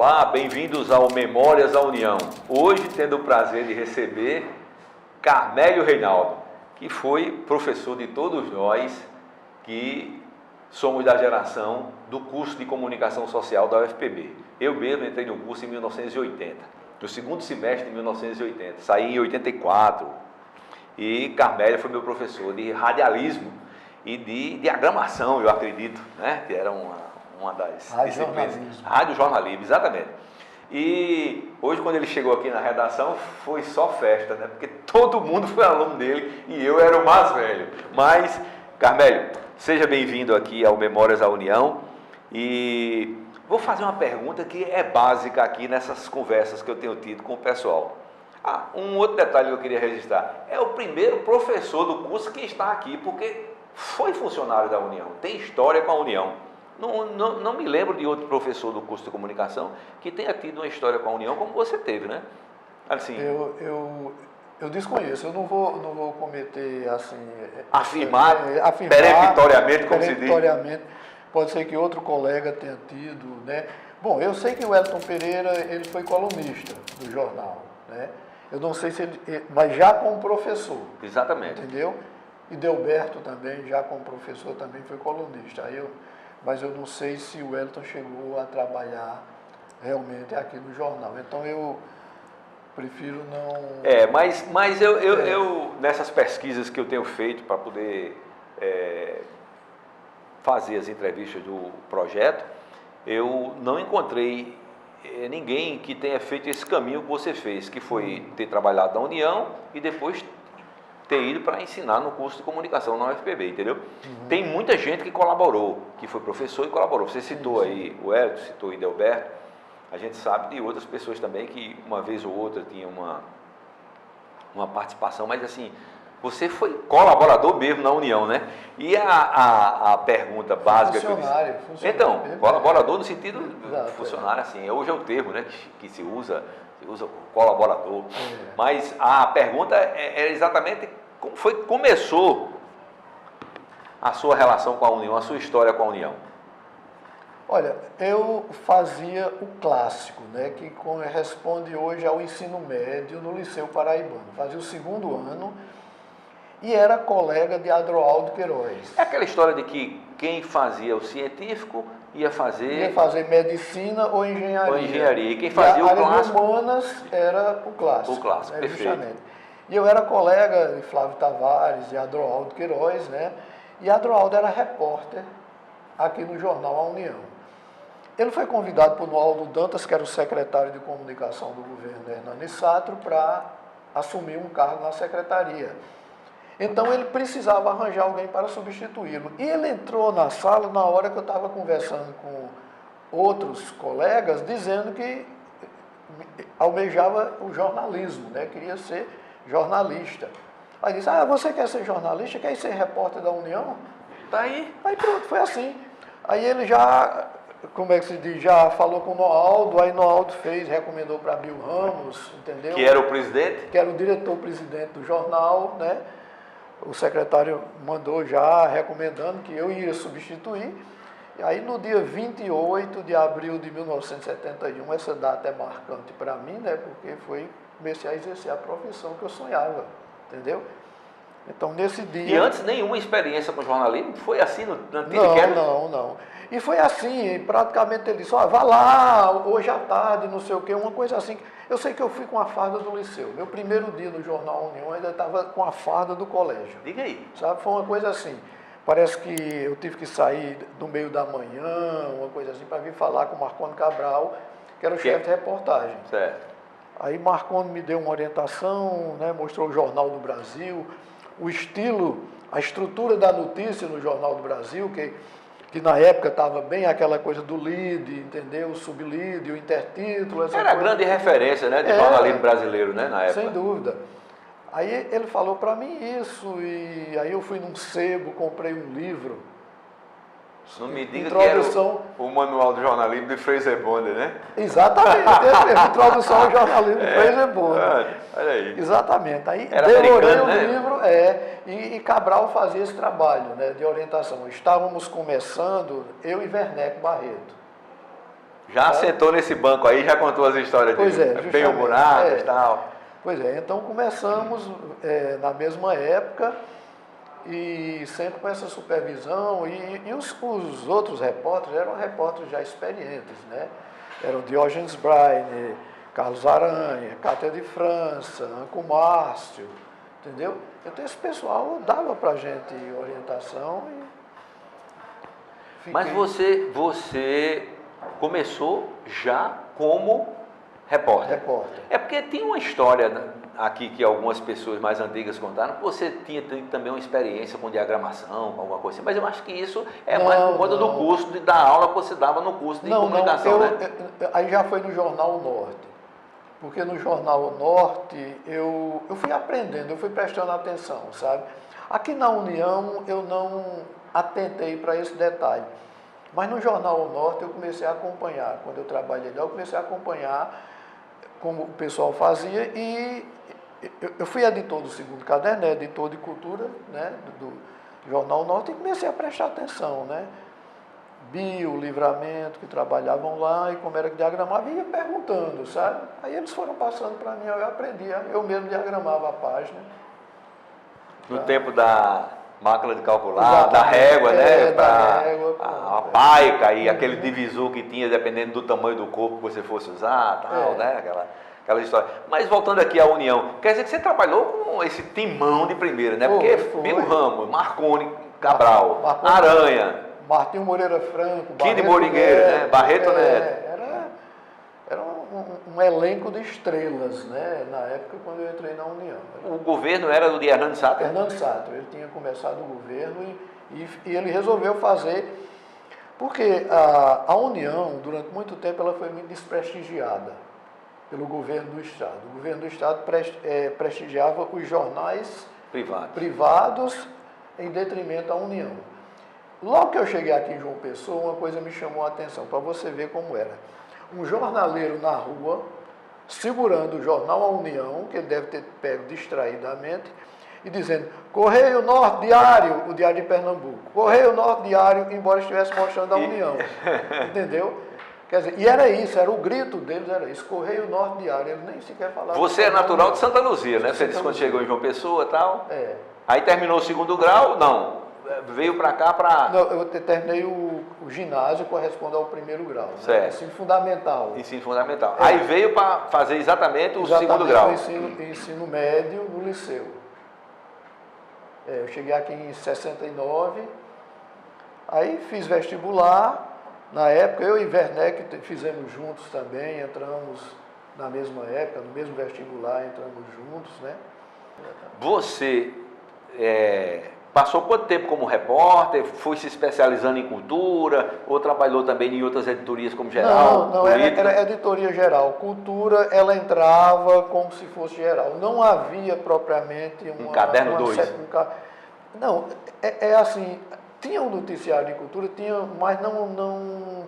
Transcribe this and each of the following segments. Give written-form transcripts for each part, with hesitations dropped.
Olá, bem-vindos ao Memórias da União. Hoje tendo o prazer de receber Carmélio Reinaldo, que foi professor de todos nós que somos da geração do curso de Comunicação Social da UFPB. Eu mesmo entrei no curso em 1980, no segundo semestre de 1980, saí em 84 e Carmélio foi meu professor de radialismo e de diagramação, eu acredito, né? Que era uma das disciplinas. Radiojornalismo, exatamente. E hoje, quando ele chegou aqui na redação, foi só festa, né? Porque todo mundo foi aluno dele e eu era o mais velho. Mas, Carmélio, seja bem-vindo aqui ao Memórias da União. E vou fazer uma pergunta que é básica aqui nessas conversas que eu tenho tido com o pessoal. Um outro detalhe que eu queria registrar. É o primeiro professor do curso que está aqui, porque foi funcionário da União, tem história com a União. Não me lembro de outro professor do curso de comunicação que tenha tido uma história com a União como você teve, né? Assim, eu desconheço, eu não vou cometer assim... Afirmar peremptoriamente, como se diz. Pode ser que outro colega tenha tido, né? Bom, eu sei que o Wellington Pereira, ele foi colunista do jornal, né? Eu não sei se ele... Mas já como professor. Exatamente. Entendeu? E Delberto também, já como professor, também foi colunista. Mas eu não sei se o Wellington chegou a trabalhar realmente aqui no jornal. Então eu prefiro não... Mas eu nessas pesquisas que eu tenho feito para poder fazer as entrevistas do projeto, eu não encontrei ninguém que tenha feito esse caminho que você fez, que foi ter trabalhado na União e depois ter ido para ensinar no curso de comunicação na UFPB, entendeu? Tem muita gente que colaborou, que foi professor e colaborou. Você citou aí o Hélio, citou o Delberto. A gente sabe de outras pessoas também que uma vez ou outra tinham uma participação, mas assim, você foi colaborador mesmo na União, né? E a pergunta básica funcionário, então, mesmo, colaborador no sentido Exato, funcionário, assim, hoje é o termo, né, que se usa colaborador. Mas a pergunta é exatamente como foi que começou a sua relação com a União, a sua história com a União. Olha, eu fazia o clássico, né, que corresponde hoje ao ensino médio no Liceu Paraibano. Fazia o segundo ano e era colega de Adroaldo Queiroz. É aquela história de que quem fazia o científico ia fazer medicina ou engenharia. E quem fazia o clássico... A área de humanas era o clássico. O clássico, né, perfeito. Justamente. E eu era colega de Flávio Tavares, de Adroaldo Queiroz, né? E Adroaldo era repórter aqui no jornal A União. Ele foi convidado por Noaldo Dantas, que era o secretário de comunicação do governo Hernani Sátro, para assumir um cargo na secretaria. Então ele precisava arranjar alguém para substituí-lo. E ele entrou na sala na hora que eu estava conversando com outros colegas, dizendo que almejava o jornalismo, né? Queria ser jornalista. Aí disse, você quer ser jornalista? Quer ser repórter da União? Tá aí. Aí pronto, foi assim. Aí ele já, como é que se diz, já falou com o Noaldo, aí Noaldo recomendou para Bill Ramos, entendeu? Que era o presidente? Que era o diretor-presidente do jornal, né? O secretário mandou já recomendando que eu ia substituir. E aí no dia 28 de abril de 1971, essa data é marcante para mim, né? Porque comecei a exercer a profissão que eu sonhava, entendeu? Então nesse dia... E antes nenhuma experiência com jornalismo? Foi assim no Não. E foi assim, praticamente ele disse, vá lá, hoje à tarde, não sei o quê, uma coisa assim. Eu sei que eu fui com a farda do liceu. Meu primeiro dia no Jornal União, eu ainda estava com a farda do colégio. Diga aí. Sabe, foi uma coisa assim. Parece que eu tive que sair no meio da manhã, uma coisa assim, para vir falar com o Marconi Cabral, que era o chefe de reportagem. Certo. Aí Marconi me deu uma orientação, né, mostrou o Jornal do Brasil, o estilo, a estrutura da notícia no Jornal do Brasil, que na época estava bem aquela coisa do lead, entendeu? O sublead, o intertítulo. Era a grande referência, né, de jornalismo brasileiro, né, na época. Sem dúvida. Aí ele falou para mim isso, e aí eu fui num sebo, comprei um livro. Não me diga que era o manual do jornalismo de Fraser Bonder, né? Exatamente, introdução ao jornalismo de Fraser Bonder. Olha aí. Exatamente. Aí era devorei o né? livro, e Cabral fazia esse trabalho, né, de orientação. Estávamos começando, eu e Werneck Barreto. Já sentou nesse banco aí, já contou as histórias Pois dele. é, Bem justamente, humoradas e tal. Pois é, então começamos na mesma época e sempre com essa supervisão e os outros repórteres eram repórteres já experientes, né? Eram Diógenes Braine, Carlos Aranha, Cátia de França, Anco Márcio, entendeu? Então esse pessoal dava para a gente orientação e Mas você começou já como repórter. É porque tem uma história aqui que algumas pessoas mais antigas contaram, que você tinha também uma experiência com diagramação, com alguma coisa assim, mas eu acho que isso é mais por conta do curso, da aula que você dava no curso de comunicação, né? Aí já foi no Jornal Norte, porque no Jornal Norte eu fui aprendendo, eu fui prestando atenção, sabe? Aqui na União eu não atentei para esse detalhe, mas no Jornal Norte eu comecei a acompanhar, quando eu trabalhei lá, eu comecei a acompanhar como o pessoal fazia e eu fui editor do segundo caderno, né, editor de cultura, né, do Jornal Norte e comecei a prestar atenção, né, Bio, Livramento, que trabalhavam lá e como era que diagramava, e ia perguntando, sabe? Aí eles foram passando para mim, eu aprendi, eu mesmo diagramava a página. No tempo da máquina de calcular, da régua, né? Da régua, a paica e aquele divisor que tinha, dependendo do tamanho do corpo que você fosse usar, tal, né? Aquela história. Mas voltando aqui à União, quer dizer que você trabalhou com esse timão de primeira, né? Porque Bill Ramos, Marconi Cabral, Aranha, Martinho Moreira Franco, Kid Moringueira, né? Barreto Neto. Era um elenco de estrelas, né? Na época quando eu entrei na União. O governo era do de Hernando Satter? Hernando Satter, ele tinha começado o governo e ele resolveu fazer, porque a União, durante muito tempo, ela foi muito desprestigiada pelo governo do Estado. O governo do Estado prestigiava os jornais privados em detrimento da União. Logo que eu cheguei aqui em João Pessoa, uma coisa me chamou a atenção, para você ver como era. Um jornaleiro na rua, segurando o jornal A União, que ele deve ter pego distraidamente, e dizendo, Correio Norte Diário, o Diário de Pernambuco, Correio Norte Diário, embora estivesse mostrando a União, entendeu? Quer dizer, e era isso, era o grito deles, era isso, Correio Norte Diário, ele nem sequer falava. Você é natural de Santa Luzia, né? Você disse quando chegou em João Pessoa e tal. Aí terminou o segundo grau? Não. Veio para cá para... Não, eu terminei o ginásio, corresponde ao primeiro grau. Certo. Né? Ensino fundamental. Ensino fundamental. Aí veio para fazer exatamente o segundo grau. Ensino médio no liceu. Eu cheguei aqui em 69, aí fiz vestibular. Na época, eu e Werneck fizemos juntos também, entramos na mesma época, no mesmo vestibular, entramos juntos, né? Você passou quanto tempo como repórter? Foi se especializando em cultura? Ou trabalhou também em outras editorias como geral? Não, era editoria geral. Cultura, ela entrava como se fosse geral. Não havia propriamente um caderno 2. Não, assim, tinha um noticiário de cultura, tinha, mas não...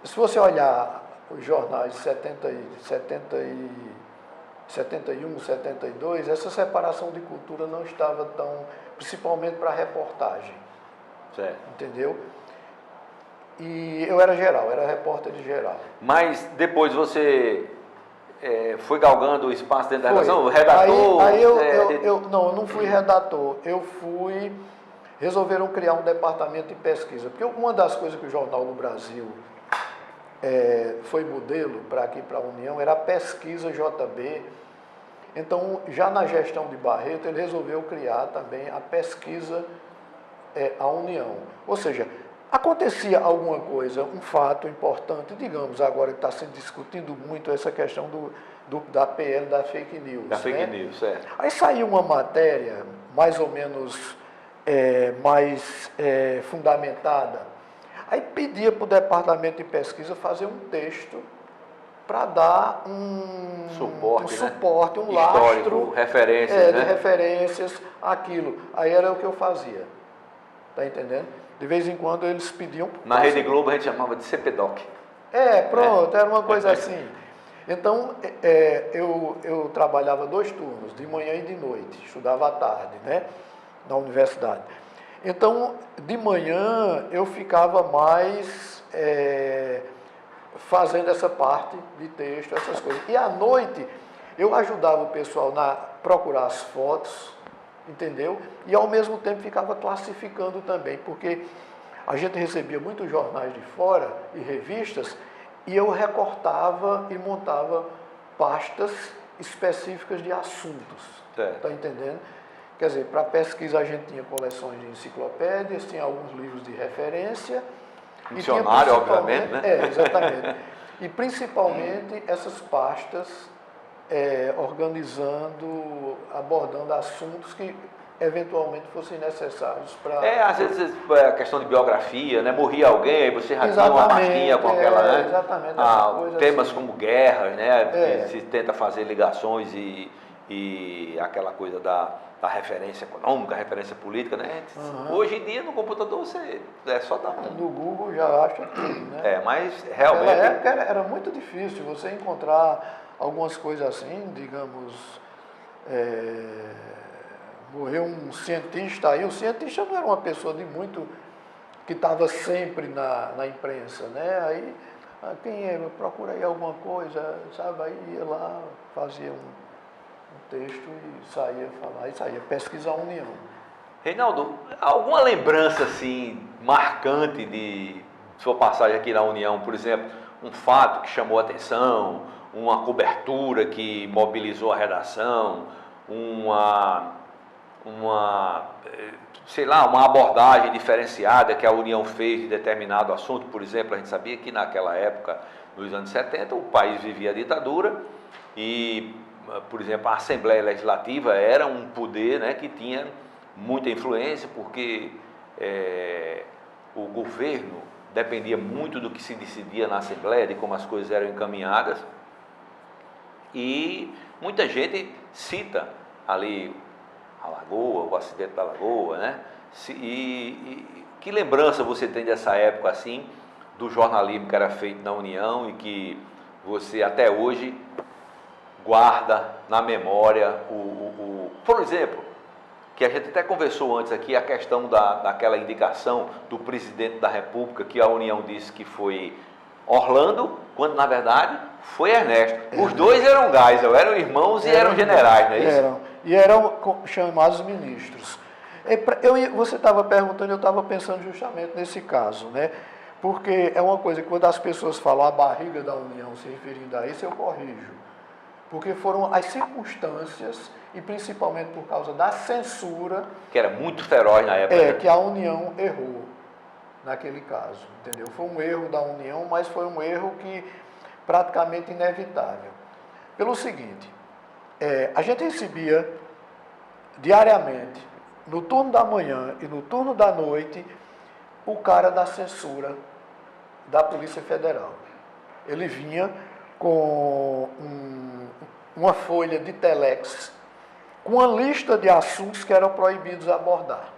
Se você olhar os jornais de 71, 72, essa separação de cultura não estava tão, principalmente para reportagem. Certo. Entendeu? E eu era geral, era repórter de geral. Mas depois você foi galgando o espaço dentro da redação? Redator? Aí eu não fui redator, resolveram criar um departamento de pesquisa, porque uma das coisas que o Jornal do Brasil foi modelo para aqui, para a União, era a pesquisa JB. Então, já na gestão de Barreto, ele resolveu criar também a pesquisa a União. Ou seja, acontecia alguma coisa, um fato importante, digamos agora que está sendo discutido muito essa questão da PL, da fake news. Da fake news, certo. Aí saiu uma matéria mais ou menos mais fundamentada. Aí pedia para o departamento de pesquisa fazer um texto para dar um suporte, um lastro, referências, de referências, aquilo. Aí era o que eu fazia. Tá entendendo? De vez em quando eles pediam... Na Rede Globo a gente chamava de CPDOC. Pronto, era uma coisa assim. Então, eu trabalhava 2 turnos, de manhã e de noite, estudava à tarde, né, na universidade. Então, de manhã eu ficava mais fazendo essa parte de texto, essas coisas. E à noite eu ajudava o pessoal a procurar as fotos, entendeu? E ao mesmo tempo ficava classificando também, porque a gente recebia muitos jornais de fora e revistas, e eu recortava e montava pastas específicas de assuntos. Está entendendo? Quer dizer, para pesquisa a gente tinha coleções de enciclopédias, tinha alguns livros de referência. Dicionário, obviamente, né? Exatamente. E principalmente essas pastas organizando, abordando assuntos que eventualmente fossem necessários para... Às vezes a questão de biografia, né? Morria alguém, aí você já tinha uma pastinha com aquela, né? Exatamente, essa coisa temas assim. como guerras, né? Se tenta fazer ligações e aquela coisa da referência econômica, referência política, né? Hoje em dia no computador você só dá no Google já acha tudo, né? Mas realmente... Naquela época era muito difícil você encontrar algumas coisas assim, digamos, morreu um cientista aí, o cientista não era uma pessoa de muito, que estava sempre na imprensa, né? Aí, quem é? Procura aí alguma coisa, sabe? Aí ia lá, fazia um texto e saía falar, e saía pesquisar a União. Reinaldo, alguma lembrança assim marcante de sua passagem aqui na União, por exemplo, um fato que chamou a atenção, uma cobertura que mobilizou a redação, sei lá, uma abordagem diferenciada que a União fez de determinado assunto? Por exemplo, a gente sabia que naquela época, nos anos 70, o país vivia a ditadura e, por exemplo, a Assembleia Legislativa era um poder, né, que tinha muita influência, porque o governo dependia muito do que se decidia na Assembleia, de como as coisas eram encaminhadas, e muita gente cita ali a Lagoa, o acidente da Lagoa, né? Que lembrança você tem dessa época assim, do jornalismo que era feito na União e que você até hoje guarda na memória? Por exemplo, que a gente até conversou antes aqui, a questão daquela indicação do presidente da República, que a União disse que foi Orlando, quando na verdade foi Ernesto. Os dois eram Geisel, eram irmãos e eram generais, não é isso? E eram chamados ministros. Você estava perguntando, eu estava pensando justamente nesse caso, né? Porque é uma coisa que quando as pessoas falam a barriga da União se referindo a isso, eu corrijo. Porque foram as circunstâncias, e principalmente por causa da censura... Que era muito feroz na época. Que a União errou naquele caso, entendeu? Foi um erro da União, mas foi um erro que praticamente inevitável. Pelo seguinte, a gente recebia diariamente, no turno da manhã e no turno da noite, o cara da censura da Polícia Federal. Ele vinha com uma folha de telex, com uma lista de assuntos que eram proibidos abordar.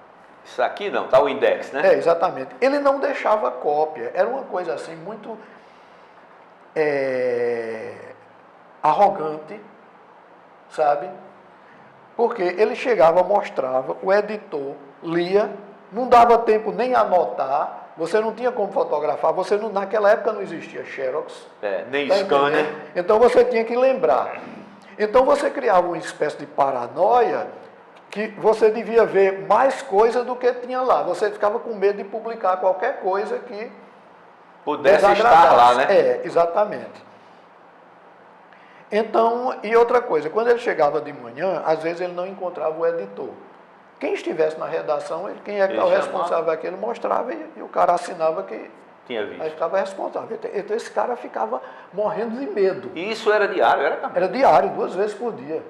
Isso aqui não, tá o index, né? Exatamente. Ele não deixava cópia, era uma coisa assim muito arrogante, sabe? Porque ele chegava, mostrava, o editor lia, não dava tempo nem anotar, você não tinha como fotografar, naquela época não existia Xerox. Nem scanner. Então você tinha que lembrar. Então você criava uma espécie de paranoia que você devia ver mais coisa do que tinha lá. Você ficava com medo de publicar qualquer coisa que pudesse estar lá, né? Exatamente. Então, e outra coisa, quando ele chegava de manhã, às vezes ele não encontrava o editor. Quem estivesse na redação, quem é que é o responsável aqui, ele mostrava e o cara assinava que tinha visto. Aí ficava responsável. Então esse cara ficava morrendo de medo. E isso era diário, era também? Era diário, 2 vezes por dia.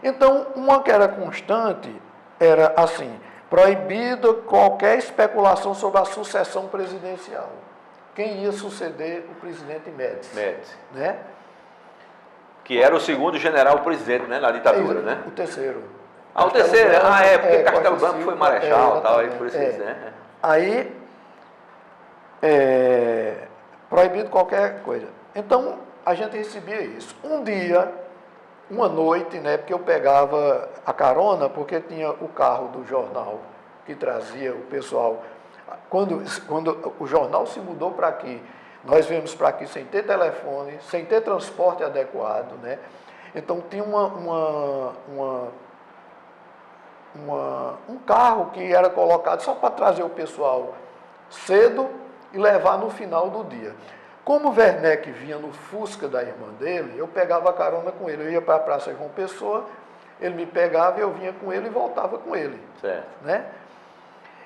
Então, uma que era constante era assim: proibido qualquer especulação sobre a sucessão presidencial. Quem ia suceder o presidente Médici. Né? Que era o segundo general-presidente, né, na ditadura, né? O terceiro. O terceiro? Porque Castelo Branco foi marechal e tal, aí por isso né? Aí, proibido qualquer coisa. Então, a gente recebia isso. Um dia, uma noite, né, porque eu pegava a carona, porque tinha o carro do jornal que trazia o pessoal. Quando o jornal se mudou para aqui, Nós viemos para aqui sem ter telefone, sem ter transporte adequado, né? Então tinha um carro que era colocado só para trazer o pessoal cedo e levar no final do dia. Como o Werneck vinha no Fusca da irmã dele, eu pegava carona com ele. Eu ia para a Praça João Pessoa, ele me pegava, eu vinha com ele e voltava com ele. Certo. Né?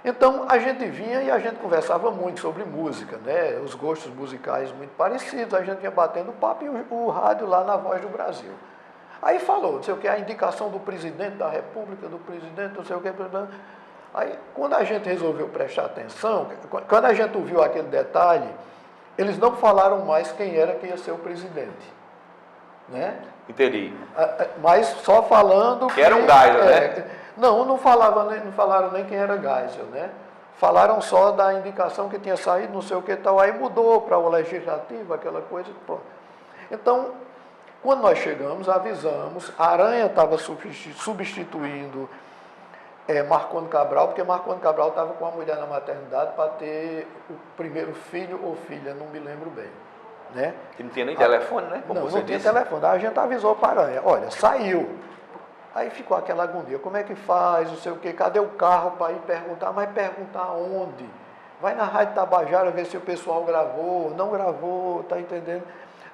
Então, a gente vinha e a gente conversava muito sobre música, né? Os gostos musicais muito parecidos, a gente vinha batendo papo e o rádio lá na Voz do Brasil. Aí falou, não sei o que, a indicação do presidente da República, do presidente, não sei o que. Aí, quando a gente resolveu prestar atenção, quando a gente ouviu aquele detalhe, eles não falaram mais quem era que ia ser o presidente. Né? Entendi. Mas só falando que era um Geisel, né? Não falaram nem quem era Geisel, né? Falaram só da indicação que tinha saído, não sei o que e tal, aí mudou para o legislativo, aquela coisa. Pronto. Então, quando nós chegamos, avisamos, a Aranha estava substituindo Marconi Cabral, porque Marconi Cabral estava com a mulher na maternidade para ter o primeiro filho ou filha, não me lembro bem. Né? Que não tinha nem telefone, né? Como não tinha telefone. Aí a gente avisou para a Aranha, olha, saiu. Aí ficou aquela agonia, como é que faz, não sei o quê, cadê o carro para ir perguntar? Mas perguntar onde? Vai na Rádio Tabajara ver se o pessoal gravou, não gravou, tá entendendo?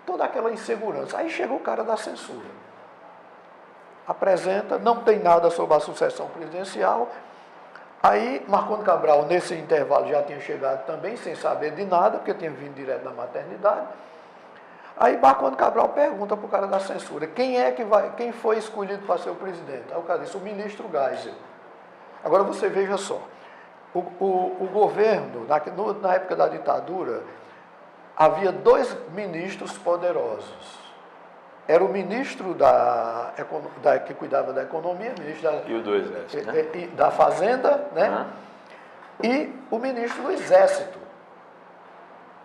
Toda aquela insegurança. Aí chegou o cara da censura. Apresenta, não tem nada sobre a sucessão presidencial. Aí Marconi Cabral, nesse intervalo, já tinha chegado também, sem saber de nada, porque tinha vindo direto da maternidade. Aí Marconi Cabral pergunta para o cara da censura, quem foi escolhido para ser o presidente? Aí o cara disse, o ministro Geisel. Agora você veja só, o governo, na época da ditadura, havia dois ministros poderosos. Era o ministro que cuidava da economia, ministro e o do Exército, né? Da Fazenda, né? E o ministro do Exército.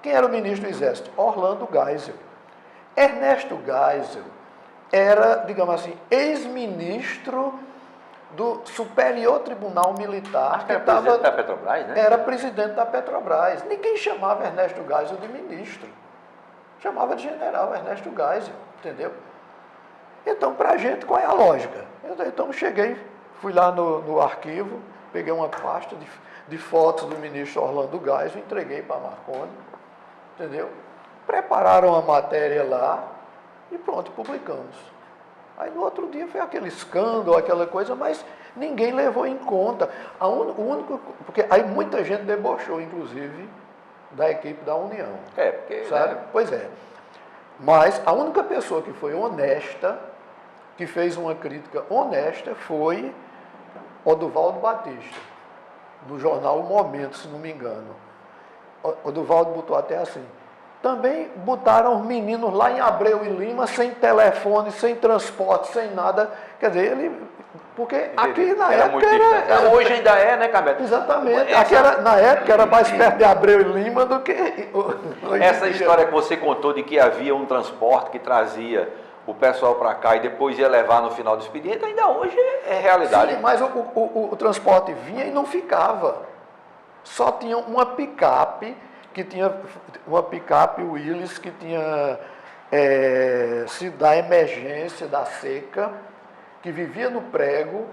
Quem era o ministro do Exército? Orlando Geisel. Ernesto Geisel era, digamos assim, ex-ministro do Superior Tribunal Militar. Acho que era presidente da Petrobras, né? Era presidente da Petrobras. Ninguém chamava Ernesto Geisel de ministro. Chamava de general Ernesto Geisel, entendeu? Então, para a gente, qual é a lógica? Então, fui lá no arquivo, peguei uma pasta de fotos do ministro Orlando Geisel, entreguei para Marconi, entendeu? Prepararam a matéria lá e pronto, publicamos. Aí no outro dia foi aquele escândalo, aquela coisa, mas ninguém levou em conta. Porque aí muita gente debochou, inclusive, da equipe da União. Porque... Sabe? Né? Pois é. Mas a única pessoa que foi honesta, que fez uma crítica honesta, foi Oduvaldo Batista, no jornal O Momento, se não me engano. Oduvaldo botou até assim. Também botaram os meninos lá em Abreu e Lima, sem telefone, sem transporte, sem nada. Quer dizer, porque aqui na época era... Hoje ainda é, né, Cabeto? Exatamente. Aqui na época era mais perto de Abreu e Lima do que... Essa história que você contou de que havia um transporte que trazia o pessoal para cá e depois ia levar no final do expediente, ainda hoje é realidade. Sim, mas o transporte vinha e não ficava. Só tinha uma picape... que tinha uma picape Willys que tinha sido da emergência, da seca, que vivia no prego,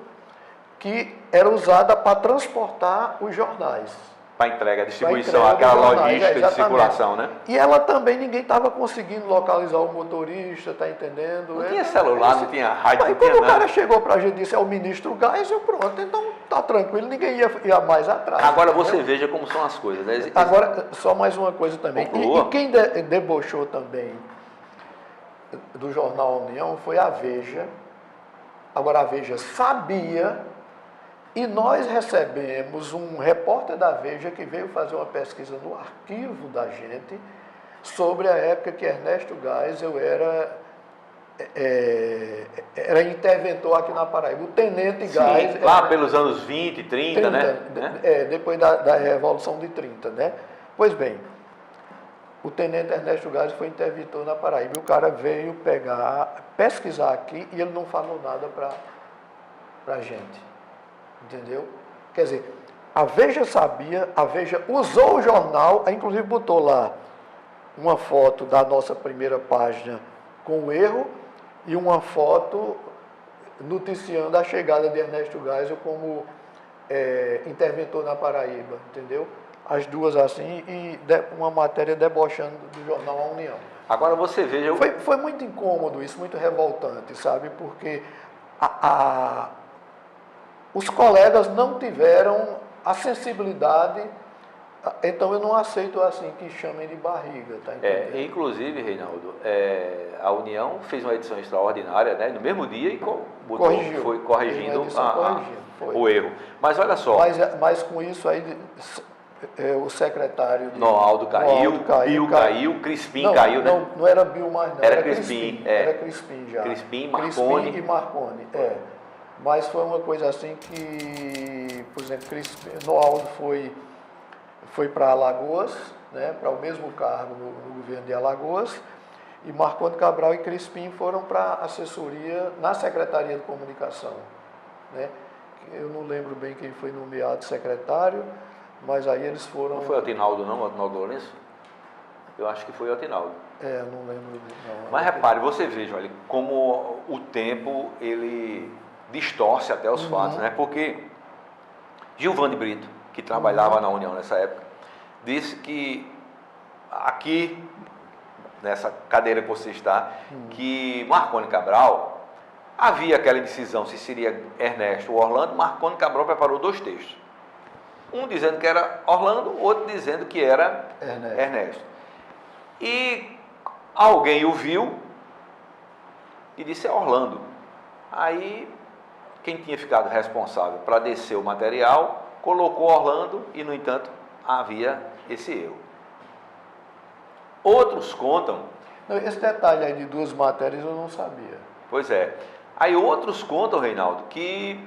que era usada para transportar os jornais. Para entrega, distribuição, aquela logística de circulação, né? E ela também, ninguém estava conseguindo localizar o motorista, está entendendo? Não tinha celular, não tinha rádio, não tinha nada. Quando o cara chegou para a gente e disse, é o ministro Geisel, pronto, então tá tranquilo, ninguém ia mais atrás. Agora você veja como são as coisas. Né? Agora, só mais uma coisa também. E quem debochou também do jornal União foi a Veja. Agora a Veja sabia... E nós recebemos um repórter da Veja que veio fazer uma pesquisa no arquivo da gente sobre a época que Ernesto Geisel era interventor aqui na Paraíba. O tenente Geisel... Lá pelos anos 20, 30, né? Depois da Revolução de 30, né? Pois bem, o tenente Ernesto Geisel foi interventor na Paraíba. E o cara veio pesquisar aqui e ele não falou nada para a gente. Entendeu? Quer dizer, a Veja sabia, a Veja usou o jornal, inclusive botou lá uma foto da nossa primeira página com o erro e uma foto noticiando a chegada de Ernesto Geisel como interventor na Paraíba, entendeu? As duas assim, e uma matéria debochando do jornal A União. Agora você veja... Foi muito incômodo isso, muito revoltante, sabe? Porque os colegas não tiveram a sensibilidade, então eu não aceito assim que chamem de barriga, tá entendendo? Inclusive, Reinaldo, a União fez uma edição extraordinária, né, no mesmo dia e foi corrigindo o erro. Mas olha só... Mas com isso aí, o secretário... Noaldo caiu, Bill caiu, Crispim caiu, né? Não era Bill mais, não. Era Crispim. Era Crispim já. Crispim, Marconi. Crispim e Marconi, Mas foi uma coisa assim que, por exemplo, Noaldo foi para Alagoas, né, para o mesmo cargo no governo de Alagoas, e Marconi Cabral e Crispim foram para assessoria na Secretaria de Comunicação, né? Eu não lembro bem quem foi nomeado secretário, mas aí eles foram... Não foi o Otinaldo, não? O Otinaldo Lourenço? Eu acho que foi o Otinaldo. Não lembro. Não. Mas repare, você veja, olha, como o tempo, ele distorce até os fatos, né? Porque Gilvane Brito, que trabalhava na União nessa época, disse que aqui, nessa cadeira que você está, que Marconi Cabral, havia aquela indecisão se seria Ernesto ou Orlando. Marconi Cabral preparou 2 textos. Um dizendo que era Orlando, outro dizendo que era Ernesto. E alguém o viu e disse: é Orlando. Aí, quem tinha ficado responsável para descer o material, colocou Orlando e, no entanto, havia esse erro. Outros contam... Esse detalhe aí de 2 matérias eu não sabia. Pois é. Aí outros contam, Reinaldo, que...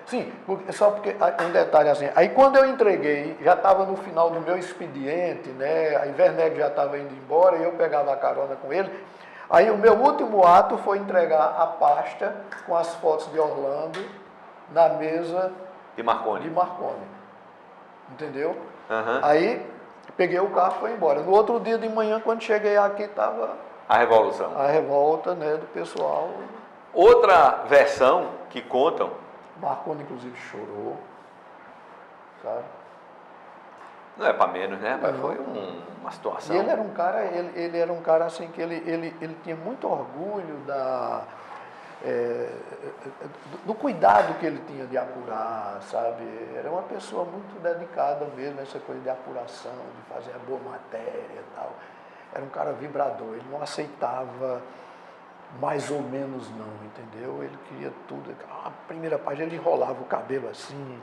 Sim, só porque um detalhe assim, aí quando eu entreguei, já estava no final do meu expediente, né? A Werneck já estava indo embora e eu pegava a carona com ele. Aí o meu último ato foi entregar a pasta com as fotos de Orlando na mesa de Marconi. Entendeu? Uhum. Aí peguei o carro e fui embora. No outro dia de manhã, quando cheguei aqui, estava a revolução. A revolta, né, do pessoal. Outra versão que contam... Marconi, inclusive, chorou, sabe? Não é para menos, né? Mas foi uma situação... E ele era um cara assim, que ele tinha muito orgulho do cuidado que ele tinha de apurar, sabe? Era uma pessoa muito dedicada mesmo a essa coisa de apuração, de fazer a boa matéria e tal. Era um cara vibrador, ele não aceitava mais ou menos não, entendeu? Ele queria tudo. A primeira página ele enrolava o cabelo assim,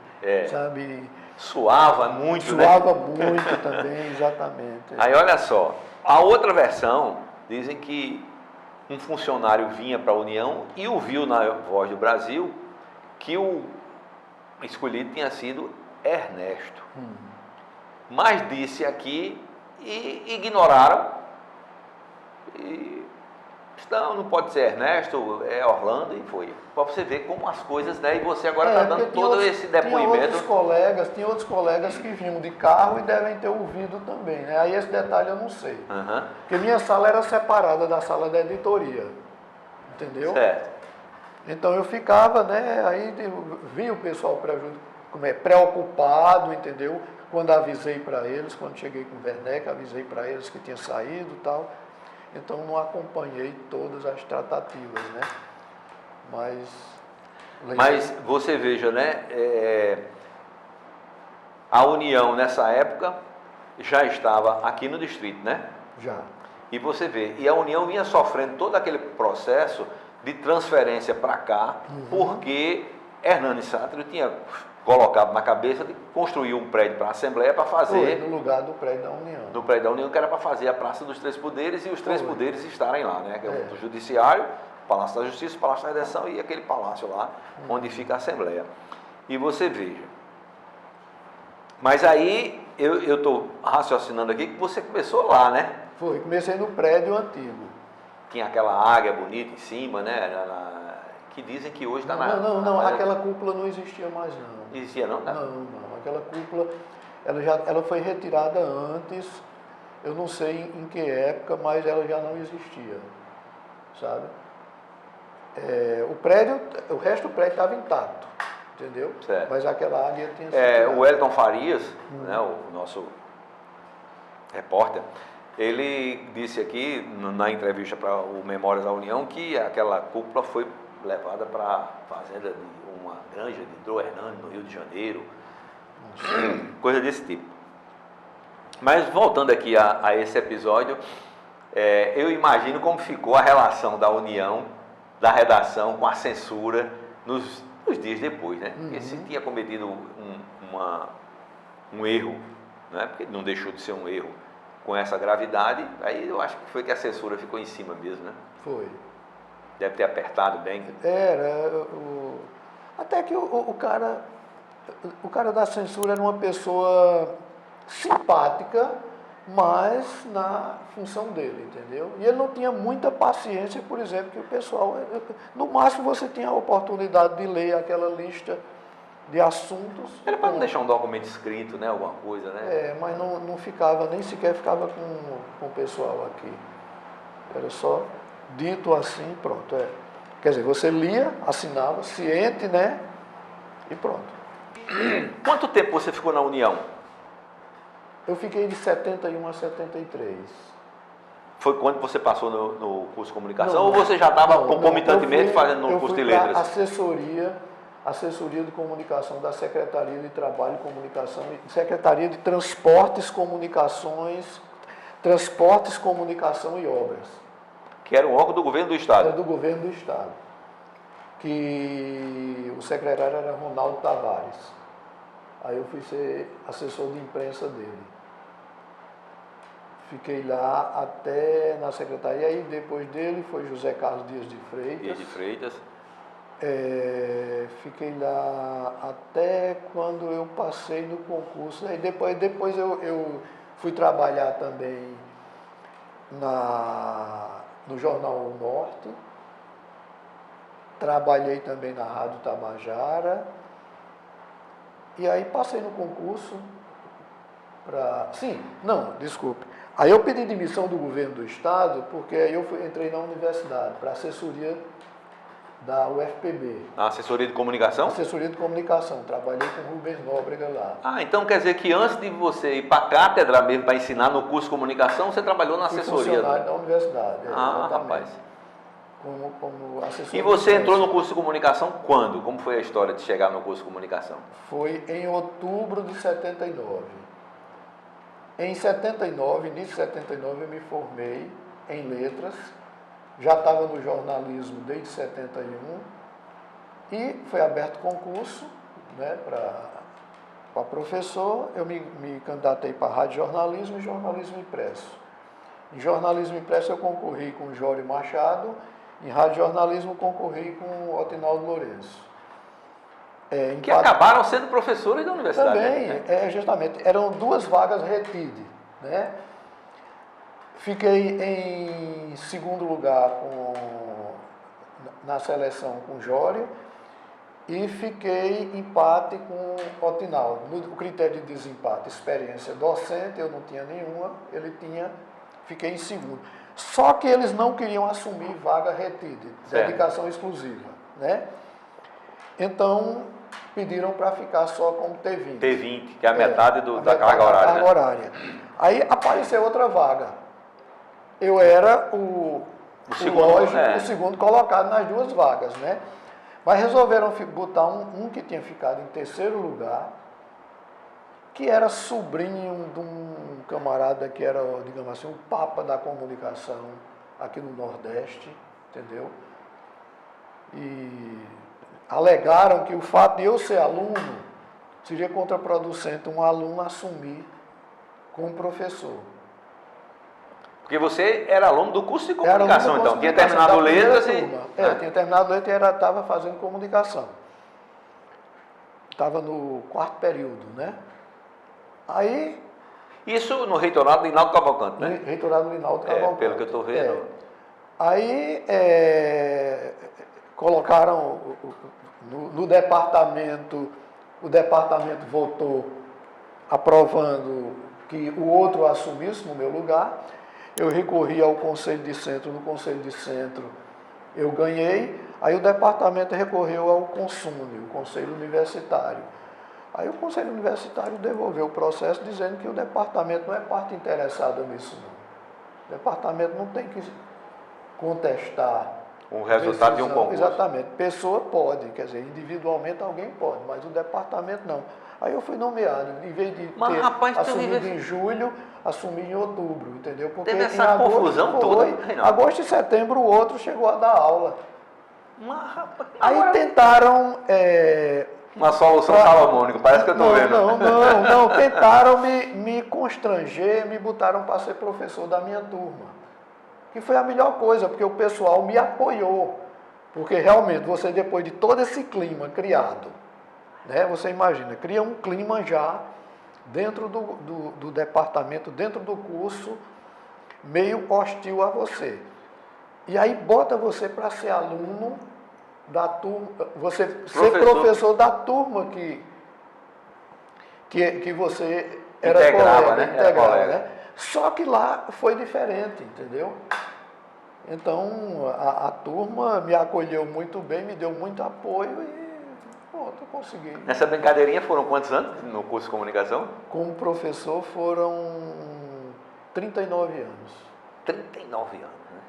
sabe? Suava muito, Suava muito também, exatamente. Aí olha só, a outra versão, dizem que um funcionário vinha para a União e ouviu na Voz do Brasil que o escolhido tinha sido Ernesto. Mas disse aqui e ignoraram. E não pode ser Ernesto, é Orlando, e foi. Para você ver como as coisas, né? E você agora está dando todo esse depoimento. Tinha outros colegas que vinham de carro e devem ter ouvido também, né? Aí esse detalhe eu não sei. Porque minha sala era separada da sala da editoria, entendeu? Certo. Então eu ficava, né? Aí vi o pessoal preocupado, entendeu? Quando avisei para eles, quando cheguei com o Werneck, avisei para eles que tinha saído e tal. Então não acompanhei todas as tratativas, né? Mas você veja, né? A União nessa época já estava aqui no distrito, né? Já. E você vê, e a União vinha sofrendo todo aquele processo de transferência para cá, porque Hernani Sátrio tinha colocado na cabeça de construir um prédio para a Assembleia para fazer... no lugar do prédio da União. Do prédio da União, que era para fazer a Praça dos Três Poderes e os Três Poderes estarem lá, né? Que é o Judiciário, o Palácio da Justiça, o Palácio da Redenção e aquele palácio lá, onde fica a Assembleia. E você veja. Mas aí, eu estou raciocinando aqui que você começou lá, né? Foi, comecei no prédio antigo. Tinha aquela águia bonita em cima, né? Que dizem que hoje está na... Não, aquela cúpula não existia mais, não. Existia não, né? Não, aquela cúpula, ela foi retirada antes. Eu não sei em que época, mas ela já não existia, sabe? O resto do prédio estava intacto, entendeu? Certo. Mas aquela área tinha sido... O Wellington Farias, né, o nosso repórter, ele disse aqui na entrevista para o Memórias da União que aquela cúpula foi levada para a fazenda de uma granja de Dom Hernando, no Rio de Janeiro, coisa desse tipo. Mas voltando aqui a esse episódio, eu imagino como ficou a relação da União, da redação com a censura nos dias depois, né? Porque se tinha cometido um erro, né? Porque não deixou de ser um erro com essa gravidade, aí eu acho que foi que a censura ficou em cima mesmo, né? Foi. Deve ter apertado bem. Até que o cara da censura era uma pessoa simpática, mas na função dele, entendeu? E ele não tinha muita paciência, por exemplo, que o pessoal... No máximo você tinha a oportunidade de ler aquela lista de assuntos. Era para não deixar um documento escrito, né? Alguma coisa, né? Mas não ficava, nem sequer ficava com o pessoal aqui. Era só dito assim, pronto. Quer dizer, você lia, assinava, ciente, né? E pronto. Quanto tempo você ficou na União? Eu fiquei de 71 a 73. Foi quando você passou no curso de comunicação? Ou você já estava concomitantemente fazendo no curso de letras? Assessoria de comunicação da Secretaria de Trabalho e Comunicação, Secretaria de Transportes, Comunicação e Obras. Que era um órgão do governo do Estado? Era do governo do Estado. Que o secretário era Ronaldo Tavares. Aí eu fui ser assessor de imprensa dele. Fiquei lá até na secretaria, aí depois dele foi José Carlos Dias de Freitas. Dias de Freitas. Fiquei lá até quando eu passei no concurso. Aí depois eu fui trabalhar também no Jornal O Norte. Trabalhei também na Rádio Tabajara. E aí passei no concurso para... desculpe. Aí eu pedi demissão do governo do Estado, porque aí eu entrei na universidade, para assessoria da UFPB. A assessoria de comunicação? Assessoria de comunicação. Trabalhei com o Rubens Nóbrega lá. Então quer dizer que antes de você ir para a cátedra mesmo, para ensinar no curso de comunicação, você trabalhou na assessoria? Fui funcionário da universidade. Rapaz. Como assessor. E você entrou no curso de comunicação quando? Como foi a história de chegar no curso de comunicação? Foi em outubro de 79. Em 79, início de 79, eu me formei em letras. Já estava no jornalismo desde 71 e foi aberto concurso, né, para professor. Eu me candidatei para rádio jornalismo e jornalismo impresso. Em jornalismo impresso eu concorri com o Jório Machado, em rádio jornalismo concorri com o Otinaldo Lourenço. Que acabaram sendo professores da universidade. Também, né? Justamente, eram 2 vagas retidas, né? Fiquei em segundo lugar na seleção com o Jório e fiquei empate com o Otinaldo. No critério de desempate, experiência docente, eu não tinha nenhuma, ele tinha, fiquei em segundo. Só que eles não queriam assumir vaga retida, dedicação exclusiva, né? Então, pediram para ficar só como T20. T20, que é a metade da carga horária. Aí apareceu outra vaga. Eu era o segundo colocado nas 2 vagas, né? Mas resolveram botar um que tinha ficado em terceiro lugar, que era sobrinho de um camarada que era, digamos assim, o papa da comunicação aqui no Nordeste, entendeu? E alegaram que o fato de eu ser aluno seria contraproducente um aluno assumir como professor. Porque você era aluno do curso de comunicação, então. Tinha terminado letras e... tinha terminado letras e estava fazendo comunicação. Estava no 4º período, né? Aí... Isso no reitorado do Linaldo Cavalcante, né? Reitorado do Linaldo Cavalcante. Pelo que eu estou vendo. Aí colocaram no departamento, o departamento votou aprovando que o outro assumisse no meu lugar. Eu recorri ao Conselho de Centro, no Conselho de Centro eu ganhei, aí o departamento recorreu ao CONSUNE, o Conselho Universitário. Aí o Conselho Universitário devolveu o processo dizendo que o departamento não é parte interessada nisso, não. O departamento não tem que contestar o resultado de um concurso. Exatamente. Pessoa pode, quer dizer, individualmente alguém pode, mas o departamento não. Aí eu fui nomeado, em vez de ter assumido em julho, assumi em outubro, entendeu? Porque teve essa confusão toda. Agosto e setembro o outro chegou a dar aula. Mas, rapaz, aí tentaram... uma solução salomônica, parece que eu estou vendo. Não, tentaram me constranger, me botaram para ser professor da minha turma. Que foi a melhor coisa, porque o pessoal me apoiou. Porque realmente, você depois de todo esse clima criado, né, você imagina, cria um clima já dentro do departamento, dentro do curso, meio hostil a você. E aí bota você para ser aluno da turma, você ser professor da turma que você era integrava, né? Só que lá foi diferente, entendeu? Então a turma me acolheu muito bem, me deu muito apoio e pronto, eu consegui. Nessa brincadeirinha foram quantos anos no curso de comunicação? Como professor foram 39 anos. 39 anos, né?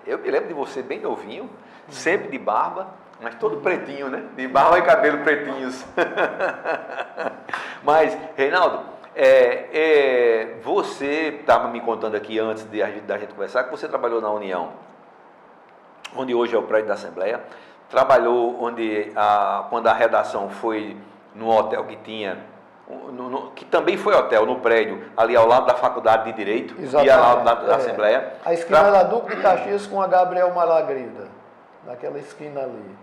Eu me lembro de você bem novinho, sempre de barba, mas todo pretinho, né? De barba e cabelo pretinhos. Mas, Reinaldo, você estava me contando aqui antes da gente conversar que você trabalhou na União, onde hoje é o prédio da Assembleia, trabalhou quando a redação foi no hotel que tinha, que também foi hotel, no prédio, ali ao lado da Faculdade de Direito. Exatamente. E ao lado da Assembleia. A esquina da Duque de Caxias com a Gabriel Malagrida, naquela esquina ali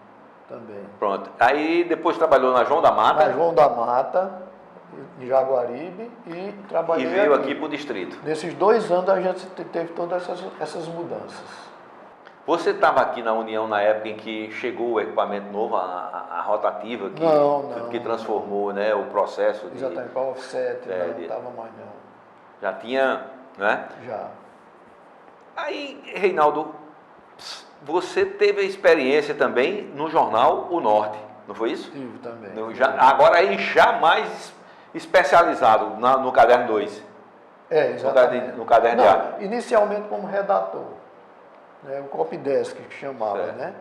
também. Pronto. Aí depois trabalhou na João da Mata. Na João da Mata, em Jaguaribe, e trabalhei e veio aqui para o distrito. Nesses 2 anos a gente teve todas essas mudanças. Você estava aqui na União na época em que chegou o equipamento novo, a rotativa, que transformou, né, o processo de... Exatamente, para o offset, não estava mais não. Já tinha, né? Já. Aí, Reinaldo, você teve a experiência também no jornal O Norte, não foi isso? Tive também. Agora aí já mais especializado no Caderno 2. Exatamente. No Caderno de A. Inicialmente como redator. O Copydesk que chamava, né?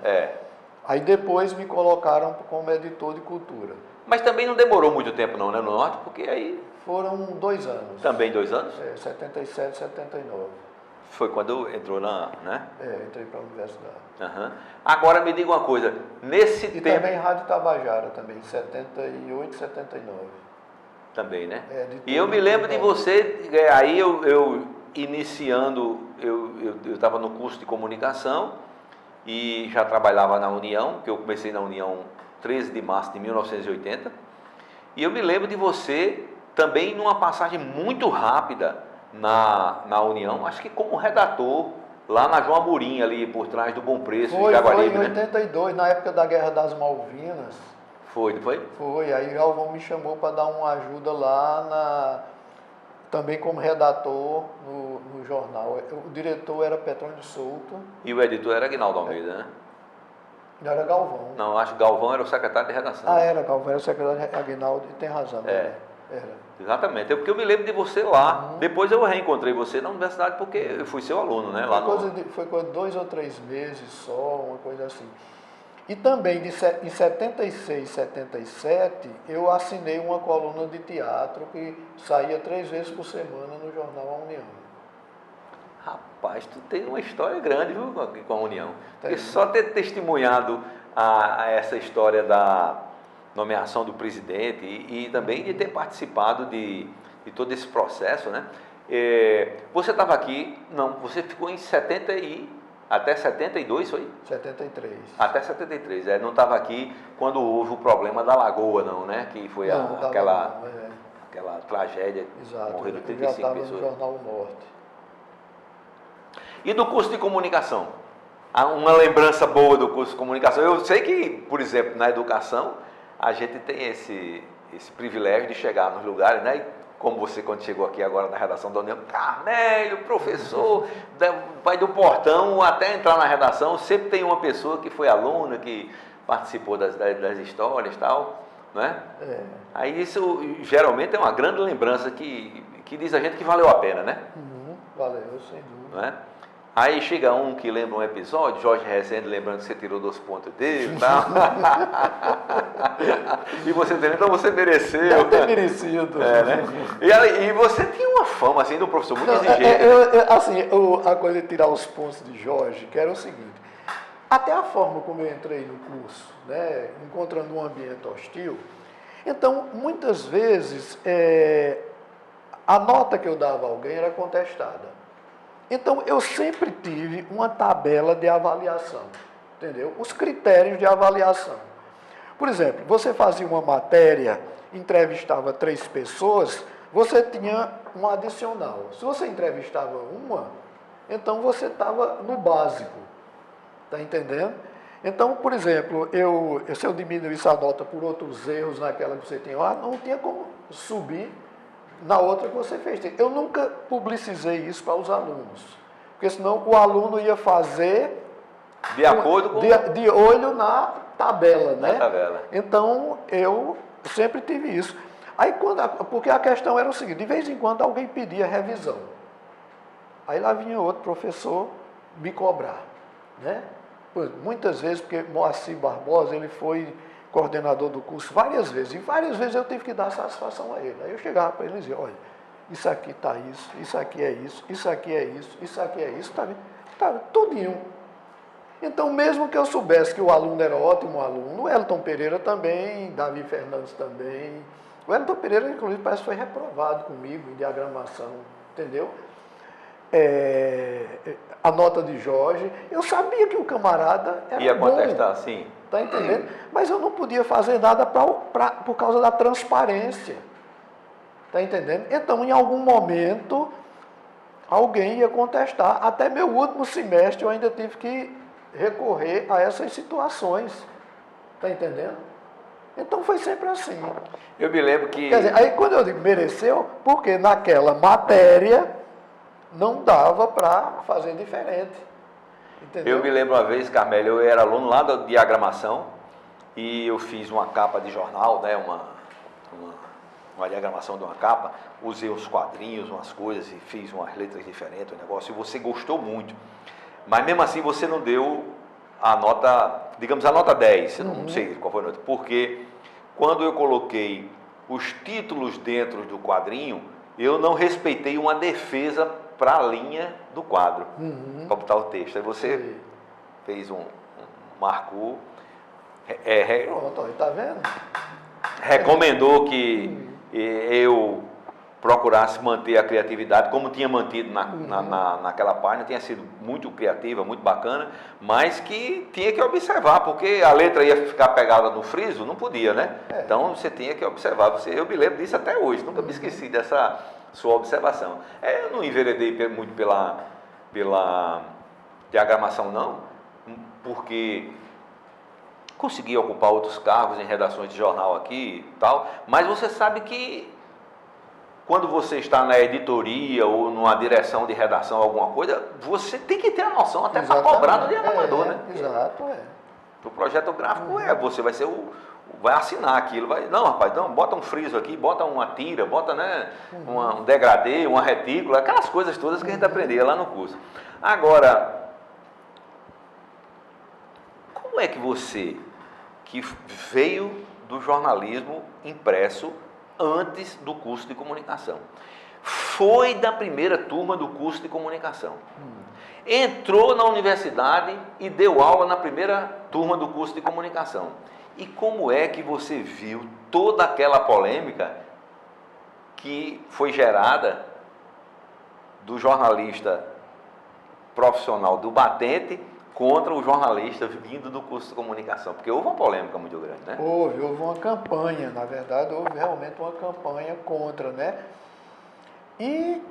Aí depois me colocaram como editor de cultura. Mas também não demorou muito tempo não, né, no Norte? Porque aí... Foram 2 anos. Também 2 anos? 77, 79. Foi quando entrou né? Entrei para a universidade. Uhum. Agora me diga uma coisa, nesse tempo... E também Rádio Tabajara, também, 78, 79. Também, né? E eu me lembro de você, aí eu iniciando, eu estava no curso de comunicação e já trabalhava na União, que eu comecei na União 13 de março de 1980, e eu me lembro de você também numa passagem muito rápida na União, acho que como redator, lá na João Amorim, ali por trás do Bom Preço, de Jaguaribe, Foi em 82, na época da Guerra das Malvinas. Foi, não foi? Foi, aí Galvão me chamou para dar uma ajuda lá, também como redator no jornal. O diretor era Petrônio Souto. E o editor era Aguinaldo Almeida, né? Não era Galvão. Não, acho que Galvão era o secretário de redação. Era Galvão, era o secretário de Aguinaldo, e tem razão. Era. Exatamente, porque eu me lembro de você lá. Depois eu reencontrei você na universidade porque eu fui seu aluno, né? Foi coisa de 2 ou 3 meses só, uma coisa assim. E também em 76, 77, eu assinei uma coluna de teatro que saía 3 vezes por semana no jornal A União. Rapaz, tu tem uma história grande, viu, com a União. Porque só ter testemunhado a essa história da nomeação do presidente e também de ter participado de todo esse processo, né? Você estava aqui, você ficou em 70 até 72, foi? 73. Até 73, não estava aqui quando houve o problema da Lagoa, não, né? Que foi aquela tragédia. Exato. Morreram 35 pessoas. Já estava no Jornal Norte. E do curso de comunicação? Uma lembrança boa do curso de comunicação. Eu sei que, por exemplo, na educação, a gente tem esse privilégio de chegar nos lugares, né? E como você, quando chegou aqui agora na redação da União, Carmélio, professor, vai do portão até entrar na redação, sempre tem uma pessoa que foi aluna, que participou das histórias e tal, né? Aí isso geralmente é uma grande lembrança que diz a gente que valeu a pena, né? Valeu, sem dúvida. Não é? Aí chega um que lembra um episódio, Jorge Rezende lembrando que você tirou 2 pontos dele e tal. E você dizendo, então você mereceu. Deve ter merecido. Né? E você tinha uma fama assim do professor muito exigente. A coisa de tirar os pontos de Jorge, que era o seguinte, até a forma como eu entrei no curso, né, encontrando um ambiente hostil, então muitas vezes a nota que eu dava a alguém era contestada. Então, eu sempre tive uma tabela de avaliação, entendeu? Os critérios de avaliação. Por exemplo, você fazia uma matéria, entrevistava 3 pessoas, você tinha um adicional. Se você entrevistava uma, então você estava no básico, está entendendo? Então, por exemplo, se eu diminuísse a nota por outros erros naquela que você tinha lá, não tinha como subir na outra que você fez. Eu nunca publicizei isso para os alunos, porque senão o aluno ia fazer de acordo com... de olho na tabela, né? Na tabela. Então, eu sempre tive isso. Aí, porque a questão era o seguinte, de vez em quando alguém pedia revisão. Aí lá vinha outro professor me cobrar, né? Muitas vezes, porque Moacir Barbosa, ele foi coordenador do curso várias vezes, e várias vezes eu tive que dar satisfação a ele. Aí eu chegava para ele e dizia, olha, isso aqui está isso aqui é isso, isso aqui é isso aqui é isso, tá tudinho. Então, mesmo que eu soubesse que o aluno era ótimo aluno, o Elton Pereira também, Davi Fernandes também, o Elton Pereira, inclusive, parece que foi reprovado comigo em diagramação, entendeu? A nota de Jorge, eu sabia que o camarada era ia bom. contestar, sim. Está entendendo? Mas eu não podia fazer nada por causa da transparência. Está entendendo? Então, em algum momento, alguém ia contestar. Até meu último semestre, eu ainda tive que recorrer a essas situações. Está entendendo? Então, foi sempre assim. Eu me lembro que... Quer dizer, aí quando eu digo mereceu, porque naquela matéria não dava para fazer diferente. Entendeu? Eu me lembro uma vez, Carmélio, eu era aluno lá da diagramação e eu fiz uma capa de jornal, né, uma diagramação de uma capa, usei uns quadrinhos, umas coisas e fiz umas letras diferentes, um negócio, e você gostou muito. Mas mesmo assim você não deu a nota, digamos a nota 10, eu não sei qual foi a nota, porque quando eu coloquei os títulos dentro do quadrinho, eu não respeitei uma defesa para a linha do quadro, para botar o texto. Aí você fez marcou. Pronto, está vendo? Recomendou que eu procurasse manter a criatividade, como tinha mantido naquela página, tinha sido muito criativa, muito bacana, mas que tinha que observar, porque a letra ia ficar pegada no friso, não podia, né? Então você tinha que observar. Eu me lembro disso até hoje, nunca me esqueci dessa sua observação. Eu não enveredei muito pela diagramação, não, porque consegui ocupar outros cargos em redações de jornal aqui e tal, mas você sabe que quando você está na editoria ou numa direção de redação, alguma coisa, você tem que ter a noção até para cobrar do diagramador, né? Exato, O projeto gráfico você vai ser vai assinar aquilo, não rapaz, não, bota um friso aqui, bota uma tira, bota, né, um degradê, uma retícula, aquelas coisas todas que a gente aprendia lá no curso. Agora, como é que você, que veio do jornalismo impresso antes do curso de comunicação, foi da primeira turma do curso de comunicação, entrou na universidade e deu aula na primeira turma do curso de comunicação, e como é que você viu toda aquela polêmica que foi gerada do jornalista profissional do batente contra o jornalista vindo do curso de comunicação? Porque houve uma polêmica muito grande, né? Houve uma campanha, na verdade, houve realmente uma campanha contra, né? E,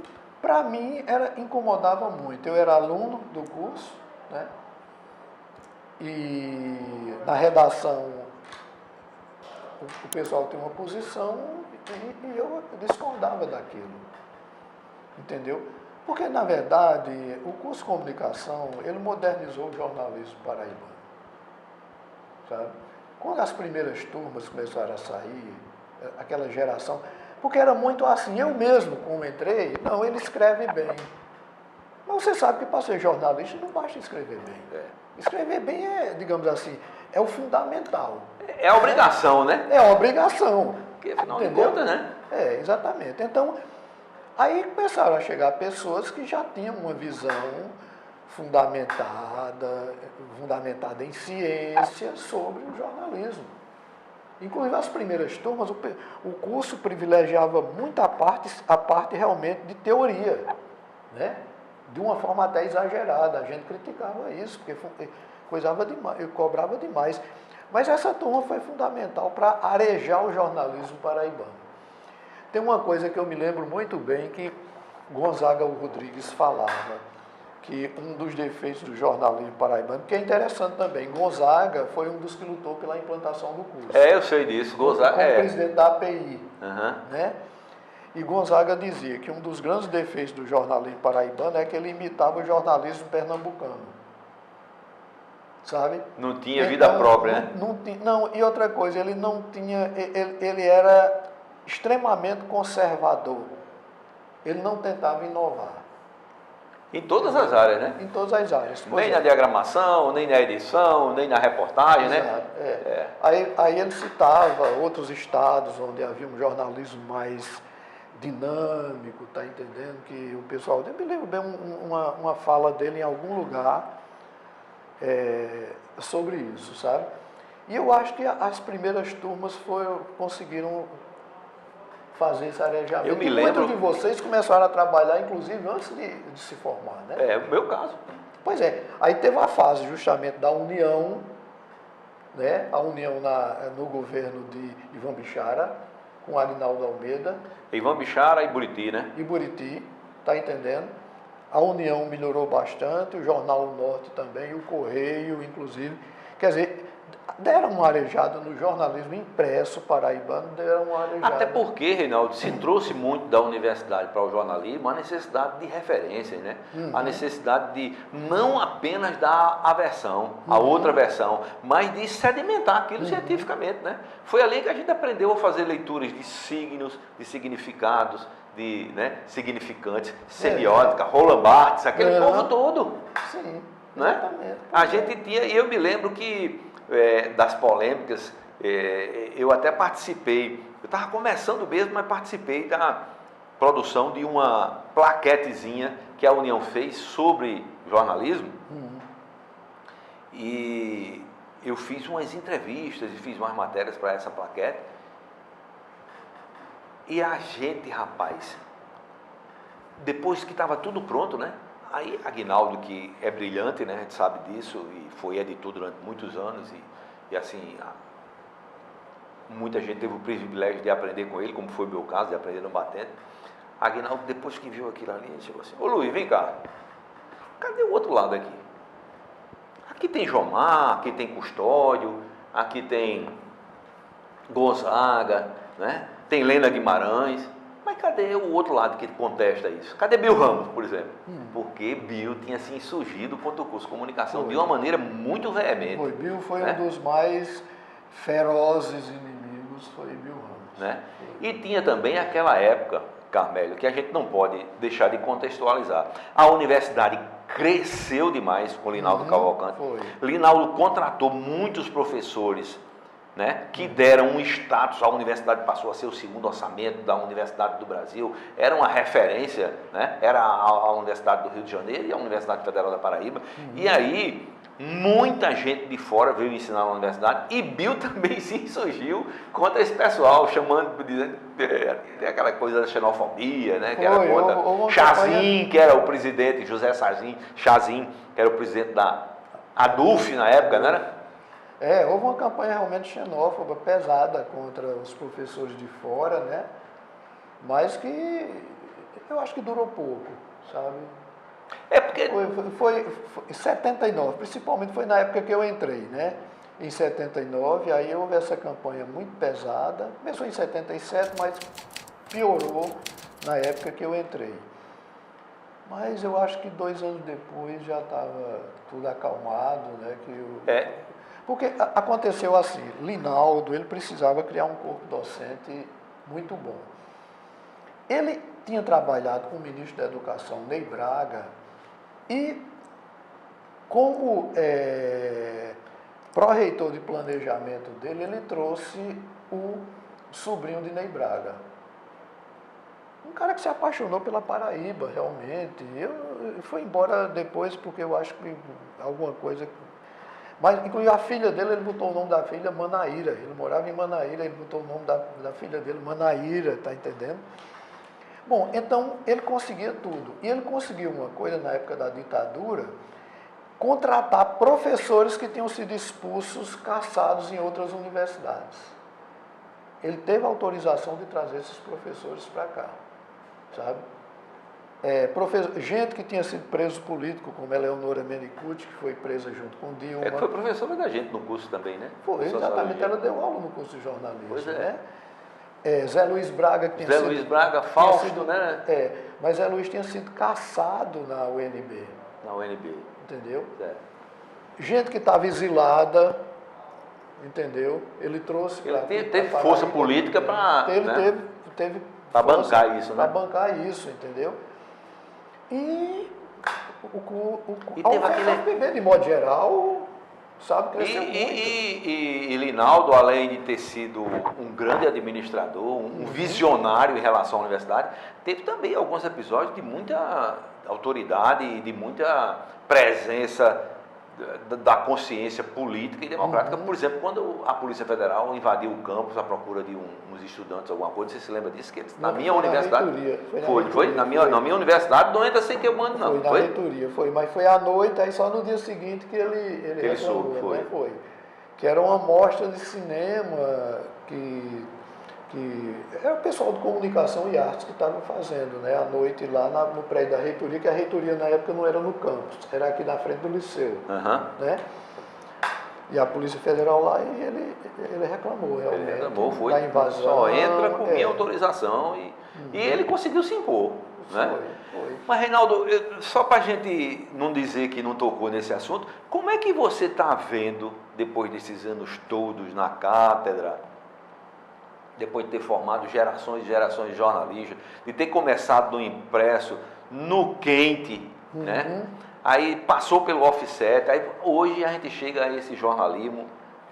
para mim, incomodava muito. Eu era aluno do curso, né? E na redação o pessoal tem uma posição e eu discordava daquilo, entendeu? Porque, na verdade, o curso de comunicação, ele modernizou o jornalismo paraibano, sabe? Quando as primeiras turmas começaram a sair, aquela geração, porque era muito assim, eu mesmo, como entrei, não, ele escreve bem. Mas você sabe que para ser jornalista não basta escrever bem. Escrever bem é, digamos assim, é o fundamental. É a obrigação, né? É a obrigação. Porque, afinal de contas, né? É, exatamente. Então, aí começaram a chegar pessoas que já tinham uma visão fundamentada em ciência sobre o jornalismo. Inclusive as primeiras turmas, o curso privilegiava muito a parte realmente de teoria, né? De uma forma até exagerada. A gente criticava isso, porque cobrava demais. Mas essa turma foi fundamental para arejar o jornalismo paraibano. Tem uma coisa que eu me lembro muito bem que Gonzaga Rodrigues falava, que um dos defeitos do jornalismo paraibano, que é interessante também, Gonzaga foi um dos que lutou pela implantação do curso. Eu sei disso. Gonzaga como presidente da API. Uhum. Né? E Gonzaga dizia que um dos grandes defeitos do jornalismo paraibano é que ele imitava o jornalismo pernambucano. Sabe? Não tinha vida própria, né? Não, e outra coisa, ele não tinha, ele era extremamente conservador. Ele não tentava inovar. Em todas as áreas, né? Em todas as áreas. Nem na diagramação, nem na edição, nem na reportagem, exato, né? Aí ele citava outros estados onde havia um jornalismo mais dinâmico, tá entendendo? Que o pessoal, eu me lembro bem uma fala dele em algum lugar sobre isso, sabe? E eu acho que as primeiras turmas conseguiram fazer esse arejamento. Eu me lembro. Muitos de vocês começaram a trabalhar, inclusive, antes de se formar, né? É o meu caso. Pois é. Aí teve a fase justamente da união, né? A união no governo de Ivan Bichara, com Aguinaldo Almeida. Ivan Bichara e Buriti, né? E Buriti, tá entendendo? A união melhorou bastante, o Jornal do Norte também, o Correio, inclusive. Quer dizer, deram uma arejada no jornalismo impresso paraibano, deram uma arejada. Até porque, Reinaldo, se trouxe muito da universidade para o jornalismo a necessidade de referências, né? A necessidade de não apenas dar a versão, a outra versão, mas de sedimentar aquilo cientificamente, né? Foi ali que a gente aprendeu a fazer leituras de signos, de significados, de significantes, semiótica, Roland Barthes, aquele povo todo. Sim, exatamente. Né? A gente tinha, e eu me lembro que das polêmicas, eu até participei, eu estava começando mesmo, mas participei da produção de uma plaquetezinha que a União fez sobre jornalismo. E eu fiz umas entrevistas e fiz umas matérias para essa plaquete. E a gente, rapaz, depois que estava tudo pronto, né? Aí Aguinaldo, que é brilhante, né? A gente sabe disso, e foi editor durante muitos anos, e assim, muita gente teve o privilégio de aprender com ele, como foi o meu caso, de aprender no batente. Aguinaldo, depois que viu aquilo ali, ele chegou assim: ô Luiz, vem cá, cadê o outro lado aqui? Aqui tem Jomar, aqui tem Custódio, aqui tem Gonzaga, né? Tem Lena Guimarães, mas cadê o outro lado que contesta isso? Cadê Bill Ramos, por exemplo? Porque Bill tinha se insurgido contra o curso de comunicação de uma maneira muito veemente. Bill foi um dos mais ferozes inimigos, foi Bill Ramos. Né? E tinha também aquela época, Carmélio, que a gente não pode deixar de contextualizar. A universidade cresceu demais com Linaldo Cavalcante. Linaldo contratou muitos professores, né, que deram um status, a universidade passou a ser o segundo orçamento da Universidade do Brasil, era uma referência, né, era a Universidade do Rio de Janeiro e a Universidade Federal da Paraíba, e aí muita gente de fora veio ensinar na universidade, e Bill também se insurgiu contra esse pessoal, chamando, dizendo, aquela coisa da xenofobia, né, que era contra Chazin, que era o presidente, José Chazin, que era o presidente da ADUF na época, não era? Houve uma campanha realmente xenófoba, pesada contra os professores de fora, né? Mas que eu acho que durou pouco, sabe? É porque... Foi em 79, principalmente foi na época que eu entrei, né? em 79, aí houve essa campanha muito pesada, começou em 77, mas piorou na época que eu entrei. Mas eu acho que 2 anos depois já estava tudo acalmado, né? Porque aconteceu assim, Linaldo, ele precisava criar um corpo docente muito bom. Ele tinha trabalhado com o ministro da Educação, Ney Braga, e como pró-reitor de planejamento dele, ele trouxe o sobrinho de Ney Braga. Um cara que se apaixonou pela Paraíba, realmente. Eu fui embora depois porque eu acho que alguma coisa... Mas, inclusive, a filha dele, ele botou o nome da filha Manaíra. Ele morava em Manaíra, ele botou o nome da filha dele Manaíra, tá entendendo? Bom, então, ele conseguia tudo. E ele conseguiu uma coisa na época da ditadura, contratar professores que tinham sido expulsos, caçados em outras universidades. Ele teve autorização de trazer esses professores para cá, sabe? Gente que tinha sido preso político, como Eleonora Menicucci, que foi presa junto com Dilma. Foi professora da gente no curso também, né? Foi, exatamente, ela deu aula no curso de jornalismo. Pois é. Né? Zé Luiz Braga, que tinha Zé sido... Luiz Braga, Fausto, né? Mas Zé Luiz tinha sido caçado na UNB. Na UNB. Entendeu? É. Gente que estava exilada, entendeu? Ele trouxe... Ele teve força política para... Ele teve para bancar isso, né? Para bancar isso, entendeu? E teve aquele... FPB, de modo geral, sabe, cresceu muito. E Linaldo, além de ter sido um grande administrador, um visionário em relação à universidade, teve também alguns episódios de muita autoridade e de muita presença da consciência política e democrática. Por exemplo, quando a Polícia Federal invadiu o campus à procura de uns estudantes, alguma coisa, você se lembra disso? Que na minha universidade... Foi na minha universidade, não entra sem que eu mando, não. Foi na reitoria, mas foi à noite, aí só no dia seguinte que ele soube, foi. Né? Foi. Que era uma mostra de cinema que era o pessoal de comunicação e artes que estavam fazendo, né? À noite lá no prédio da reitoria, que a reitoria na época não era no campus, era aqui na frente do liceu, né? E a Polícia Federal lá, e ele reclamou realmente. Ele reclamou, foi. Da invasão. Só entra com minha autorização e ele conseguiu se impor, né? Foi. Mas, Reinaldo, só para a gente não dizer que não tocou nesse assunto, como é que você está vendo, depois desses anos todos na cátedra, depois de ter formado gerações e gerações de jornalistas, de ter começado no impresso, no quente, né? Aí passou pelo offset, aí hoje a gente chega a esse jornalismo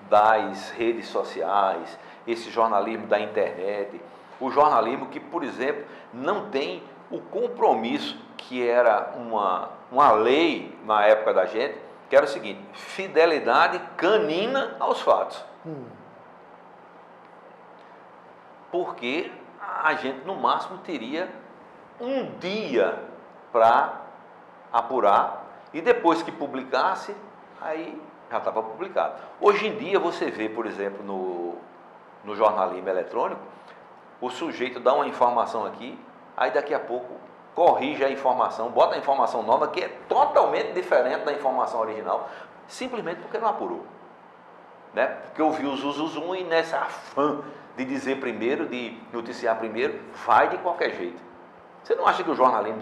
das redes sociais, esse jornalismo da internet, o jornalismo que, por exemplo, não tem o compromisso que era uma lei na época da gente, que era o seguinte: fidelidade canina aos fatos. Porque a gente, no máximo, teria um dia para apurar e depois que publicasse, aí já estava publicado. Hoje em dia, você vê, por exemplo, no jornalismo eletrônico, o sujeito dá uma informação aqui, aí daqui a pouco corrige a informação, bota a informação nova, que é totalmente diferente da informação original, simplesmente porque não apurou. Né? Porque ouviu o zuzuzum e nessa afã de dizer primeiro, de noticiar primeiro, vai de qualquer jeito. Você não acha que o jornalismo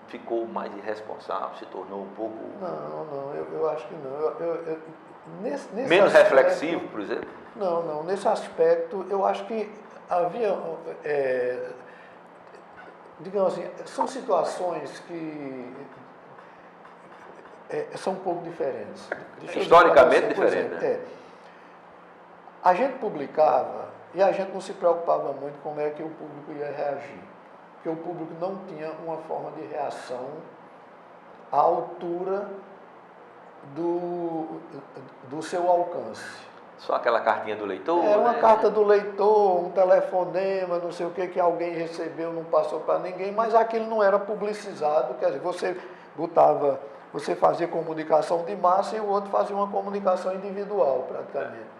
ficou mais irresponsável, se tornou um pouco... Não, eu acho que não. Nesse menos aspecto, reflexivo, por exemplo? Não, nesse aspecto eu acho que havia, digamos assim, são situações que são um pouco diferentes. Historicamente diferentes, né? A gente publicava e a gente não se preocupava muito como é que o público ia reagir, porque o público não tinha uma forma de reação à altura do seu alcance. Só aquela cartinha do leitor? Era uma carta do leitor, um telefonema, não sei o que alguém recebeu, não passou para ninguém, mas aquilo não era publicizado, quer dizer, você fazia comunicação de massa e o outro fazia uma comunicação individual, praticamente.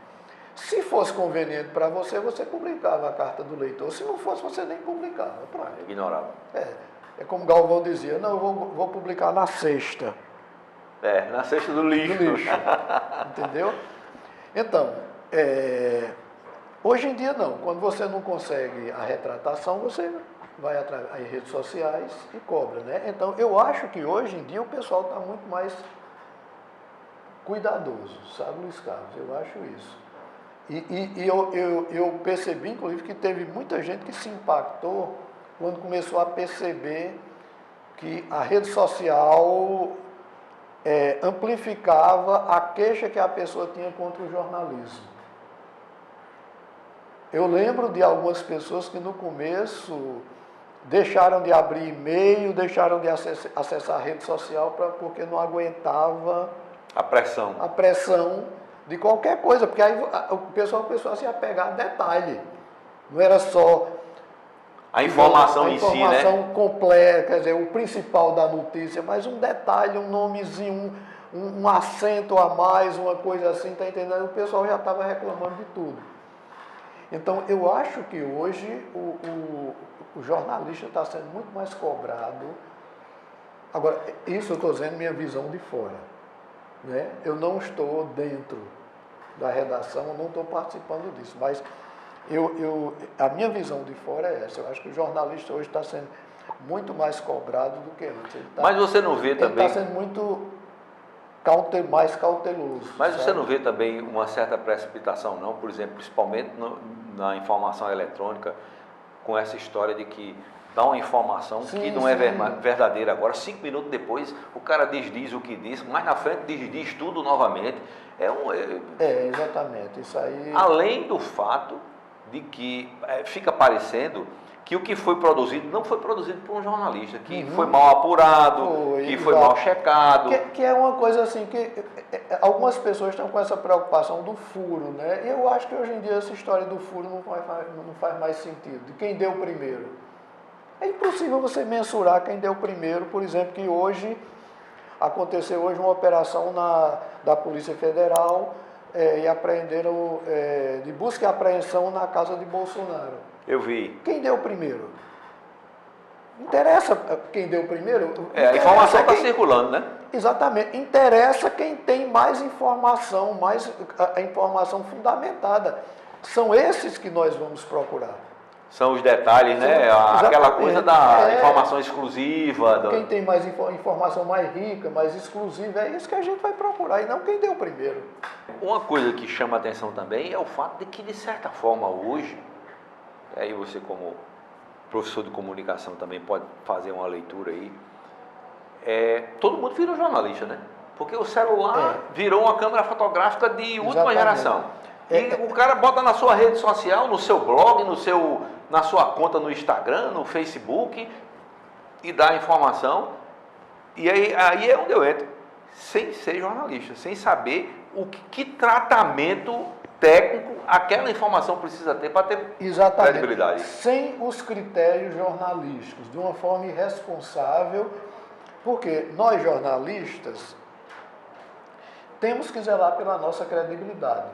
Se fosse conveniente para você, você publicava a carta do leitor. Se não fosse, você nem publicava. Pronto. Ignorava. É como Galvão dizia, não, eu vou publicar na sexta. Na cesta do lixo. Entendeu? Então, hoje em dia não. Quando você não consegue a retratação, você vai às redes sociais e cobra, né? Então, eu acho que hoje em dia o pessoal está muito mais cuidadoso, sabe, Luiz Carlos? Eu acho isso. E eu percebi, inclusive, que teve muita gente que se impactou quando começou a perceber que a rede social amplificava a queixa que a pessoa tinha contra o jornalismo. Eu lembro de algumas pessoas que no começo deixaram de abrir e-mail, deixaram de acessar a rede social porque não aguentava A pressão. a pressão de qualquer coisa, porque aí o pessoal começou a se apegar a detalhe. Não era só A informação em si, né? A informação completa, quer dizer, o principal da notícia, mas um detalhe, um nomezinho, um acento a mais, uma coisa assim, tá entendendo? O pessoal já estava reclamando de tudo. Então, eu acho que hoje o jornalista está sendo muito mais cobrado. Agora, isso eu estou dizendo minha visão de fora, né? Eu não estou dentro da redação, eu não estou participando disso, mas a minha visão de fora é essa. Eu acho que o jornalista hoje está sendo muito mais cobrado do que antes. Mas você não vê também... Ele está sendo muito mais cauteloso. Mas sabe? você não vê também uma certa precipitação, não? Por exemplo, principalmente na informação eletrônica, com essa história de que dá uma informação que não é verdadeira agora, 5 minutos depois o cara desdiz o que disse, mais na frente desdiz tudo novamente. Exatamente, isso aí... Além do fato de que fica parecendo que o que foi produzido não foi produzido por um jornalista, que foi mal apurado, que foi mal checado. Que é uma coisa assim, que algumas pessoas estão com essa preocupação do furo, né? E eu acho que hoje em dia essa história do furo não faz mais sentido, de quem deu primeiro. É impossível você mensurar quem deu primeiro, por exemplo, que aconteceu hoje uma operação da Polícia Federal e apreenderam, de busca e apreensão na casa de Bolsonaro. Eu vi. Quem deu primeiro? Interessa quem deu primeiro? A informação está circulando, né? Exatamente. Interessa quem tem mais informação, a informação fundamentada. São esses que nós vamos procurar. São os detalhes, né? Aquela coisa da informação exclusiva. Quem tem mais informação mais rica, mais exclusiva, é isso que a gente vai procurar, e não quem deu primeiro. Uma coisa que chama atenção também é o fato de que, de certa forma, hoje, aí você como professor de comunicação também pode fazer uma leitura aí, todo mundo virou jornalista, né? Porque o celular virou uma câmera fotográfica de última geração. E o cara bota na sua rede social, no seu blog, na sua conta no Instagram, no Facebook, e dá a informação. E aí é onde eu entro, sem ser jornalista, sem saber que tratamento técnico aquela informação precisa ter para ter credibilidade. Sem os critérios jornalísticos, de uma forma irresponsável, porque nós jornalistas temos que zelar pela nossa credibilidade.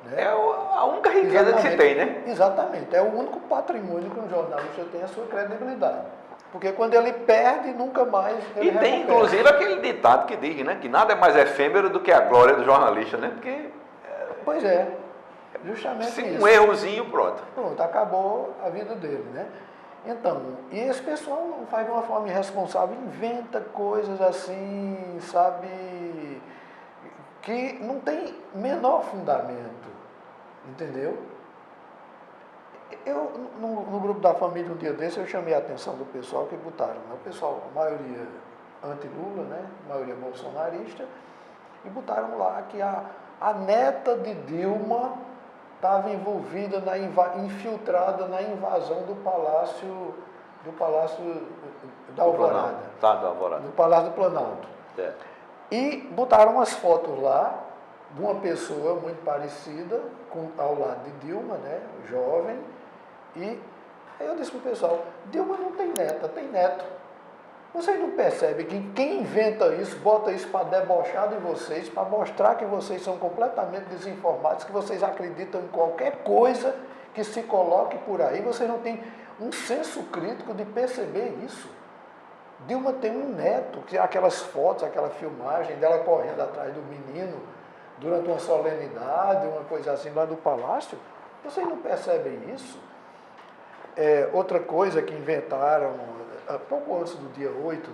Né? É a única riqueza que se tem, né? Exatamente. É o único patrimônio que um jornalista tem, a sua credibilidade. Porque quando ele perde, nunca mais ele recupera. Tem, inclusive, aquele ditado que diz, né? Que nada é mais efêmero do que a glória do jornalista, né? Porque... Pois é. Justamente isso. Um errozinho, pronto. Pronto, acabou a vida dele, né? Então, e esse pessoal não faz de uma forma irresponsável, inventa coisas assim, sabe, que não tem menor fundamento, entendeu? Eu, no grupo da família, um dia desse, eu chamei a atenção do pessoal que botaram, né? O pessoal, a maioria anti-Lula, né? A maioria bolsonarista, e botaram lá que a neta de Dilma estava envolvida, infiltrada na invasão do Palácio da Alvorada. Do Alvorada. Do Palácio do Planalto. E botaram umas fotos lá de uma pessoa muito parecida ao lado de Dilma, né, jovem, e aí eu disse para o pessoal, Dilma não tem neta, tem neto. Vocês não percebem que quem inventa isso, bota isso para debochar de vocês, para mostrar que vocês são completamente desinformados, que vocês acreditam em qualquer coisa que se coloque por aí, vocês não têm um senso crítico de perceber isso. Dilma tem um neto, que aquelas fotos, aquela filmagem dela correndo atrás do menino, durante uma solenidade, uma coisa assim lá do palácio. Vocês não percebem isso? Outra coisa que inventaram, pouco antes do dia 8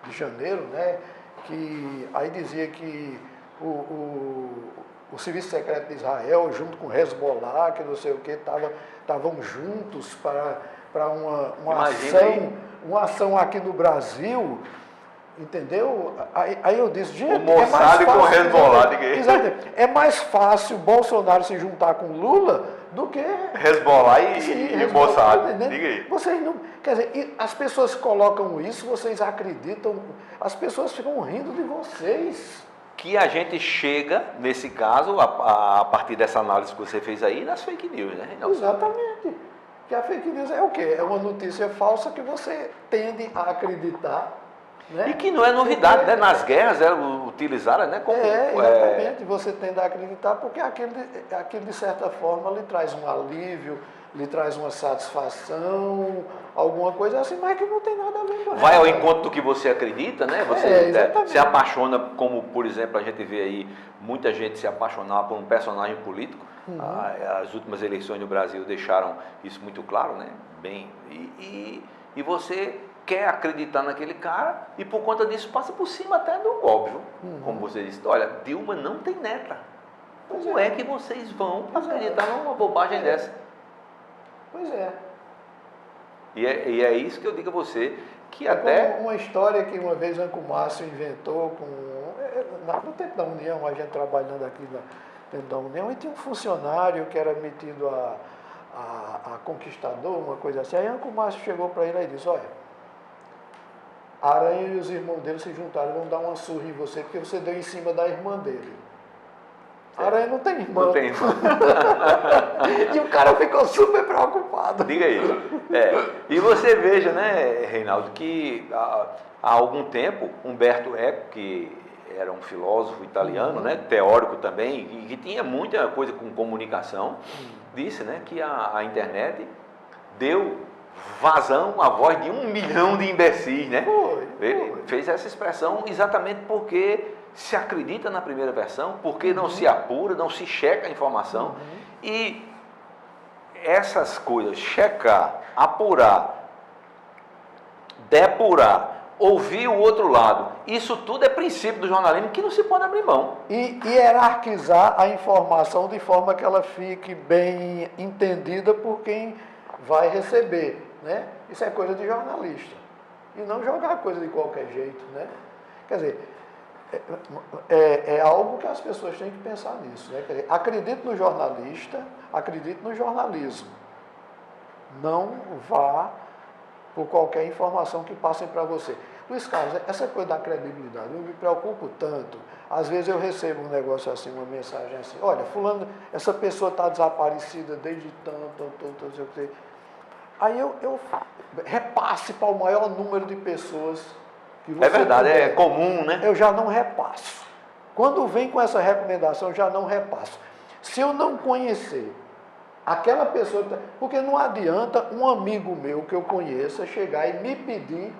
de janeiro, né, que aí dizia que o Serviço Secreto de Israel, junto com o Hezbollah, que não sei o que, estavam juntos para uma ação aqui no Brasil, entendeu? Aí eu disse, gente, o Mossad com o Hezbollah, é mais fácil Bolsonaro se juntar com Lula do que Hezbollah e Mossad. Diga aí. Vocês não, quer dizer, as pessoas colocam isso, vocês acreditam, as pessoas ficam rindo de vocês. Que a gente chega, nesse caso, a partir dessa análise que você fez aí, nas fake news, né, Reinaldo? Exatamente. Que a fake news é o quê? É uma notícia falsa que você tende a acreditar. Né? E que não é novidade, né? Nas guerras utilizaram, né? Como, exatamente. Você tende a acreditar porque aquilo de certa forma lhe traz um alívio, lhe traz uma satisfação, alguma coisa assim, mas que não tem nada a ver com vai ao encontro do que você acredita, né? Você exatamente. se apaixona, como por exemplo a gente vê aí muita gente se apaixonar por um personagem político. As últimas eleições no Brasil deixaram isso muito claro, né? E você quer acreditar naquele cara e por conta disso passa por cima até do óbvio. Como você disse, olha, Dilma não tem neta. Como é que vocês vão acreditar numa bobagem dessa? Pois é. E é isso que eu digo a você, que até... Uma história que uma vez Anco Márcio inventou no tempo da União, a gente trabalhando aqui dentro da União, e tinha um funcionário que era metido a conquistador, uma coisa assim. Aí Anco Márcio chegou para ele e disse, olha, a Aranha e os irmãos dele se juntaram, vão dar uma surra em você, porque você deu em cima da irmã dele. A Aranha não tem irmã. Não tem irmã. E o cara ficou super preocupado. Diga aí. E você veja, né, Reinaldo, que há algum tempo, Umberto Eco, que era um filósofo italiano, né, teórico também, e que tinha muita coisa com comunicação, disse, né, que a internet deu vazão à voz de 1 milhão de imbecis, né? Ele fez essa expressão exatamente porque se acredita na primeira versão, porque não se apura, não se checa a informação. E essas coisas, checar, apurar, depurar, ouvir o outro lado, isso tudo é princípio do jornalismo que não se pode abrir mão. E hierarquizar a informação de forma que ela fique bem entendida por quem vai receber, né? Isso é coisa de jornalista. E não jogar coisa de qualquer jeito, né? Quer dizer, é algo que as pessoas têm que pensar nisso, né? Quer dizer, acredite no jornalista, acredite no jornalismo. Não vá por qualquer informação que passem para você. Luiz Carlos, essa coisa da credibilidade, eu me preocupo tanto. Às vezes eu recebo um negócio assim, uma mensagem assim, olha, fulano, essa pessoa está desaparecida desde tanto, não sei o que. Aí eu repasse para o maior número de pessoas que você É verdade, puder. é comum, né? Eu já não repasso. Quando vem com essa recomendação, eu já não repasso. Se eu não conhecer aquela pessoa, porque não adianta um amigo meu que eu conheça chegar e me pedir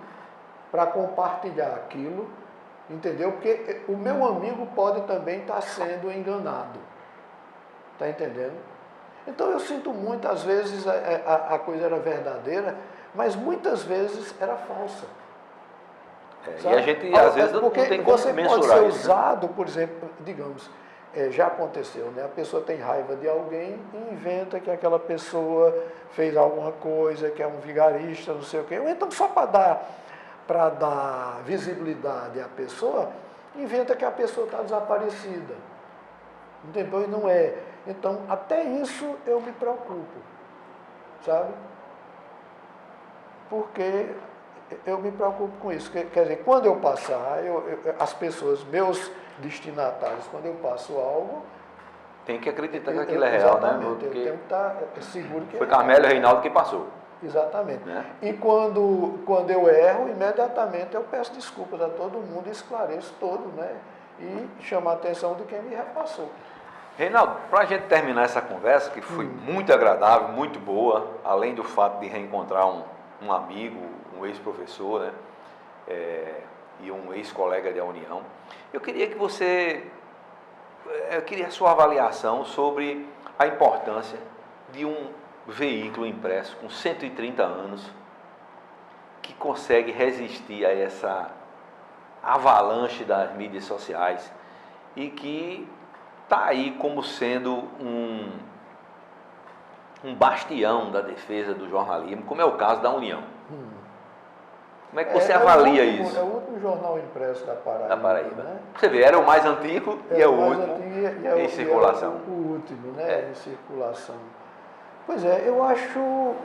para compartilhar aquilo, entendeu? Porque o meu amigo pode também estar sendo enganado. Está entendendo? Então eu sinto muito, às vezes a coisa era verdadeira, mas muitas vezes era falsa. E a gente às vezes não tem como você mensurar pode ser isso. usado, por exemplo, digamos, já aconteceu, né? A pessoa tem raiva de alguém e inventa que aquela pessoa fez alguma coisa, que é um vigarista, não sei o quê. Ou então só para dar visibilidade à pessoa, inventa que a pessoa está desaparecida. Depois não é. Então, até isso eu me preocupo, sabe? Porque eu me preocupo com isso. Quer dizer, quando eu passar, as pessoas, meus destinatários, quando eu passo algo... Tem que acreditar que aquilo é real, né? Porque eu tenho que estar seguro que foi Carmelo e Reinaldo que passou. Exatamente. Né? E quando eu erro, imediatamente eu peço desculpas a todo mundo, esclareço todo, né? E chamo a atenção de quem me repassou. Reinaldo, para a gente terminar essa conversa, que foi muito agradável, muito boa, além do fato de reencontrar um amigo, um ex-professor, né? E um ex-colega da União, eu queria que você eu queria a sua avaliação sobre a importância de um veículo impresso com 130 anos que consegue resistir a essa avalanche das mídias sociais e que está aí como sendo um bastião da defesa do jornalismo, como é o caso da União. Como é que você avalia isso? É o último jornal impresso da Paraíba. Da Paraíba. Né? Você vê, era o mais antigo e é o último em circulação. O último, né? Em circulação. Pois é, eu acho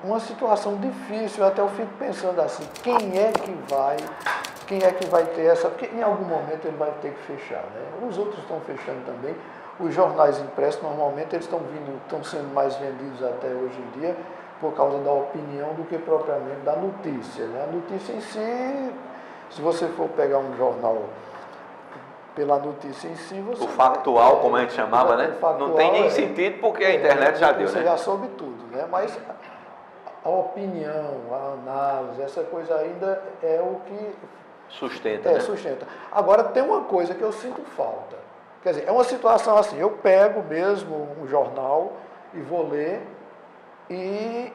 uma situação difícil, até eu fico pensando assim, quem é que vai ter essa, porque em algum momento ele vai ter que fechar, né? Os outros estão fechando também, os jornais impressos normalmente eles estão sendo mais vendidos até hoje em dia por causa da opinião do que propriamente da notícia, né? A notícia em si, se você for pegar um jornal pela notícia em si, você... O factual, como a gente chamava, né? Não tem nem sentido porque a internet já deu, né? Você já soube tudo, né? Mas a opinião, a análise, essa coisa ainda é o que... Sustenta, né? Sustenta. Agora, tem uma coisa que eu sinto falta. Quer dizer, é uma situação assim, eu pego mesmo um jornal e vou ler e...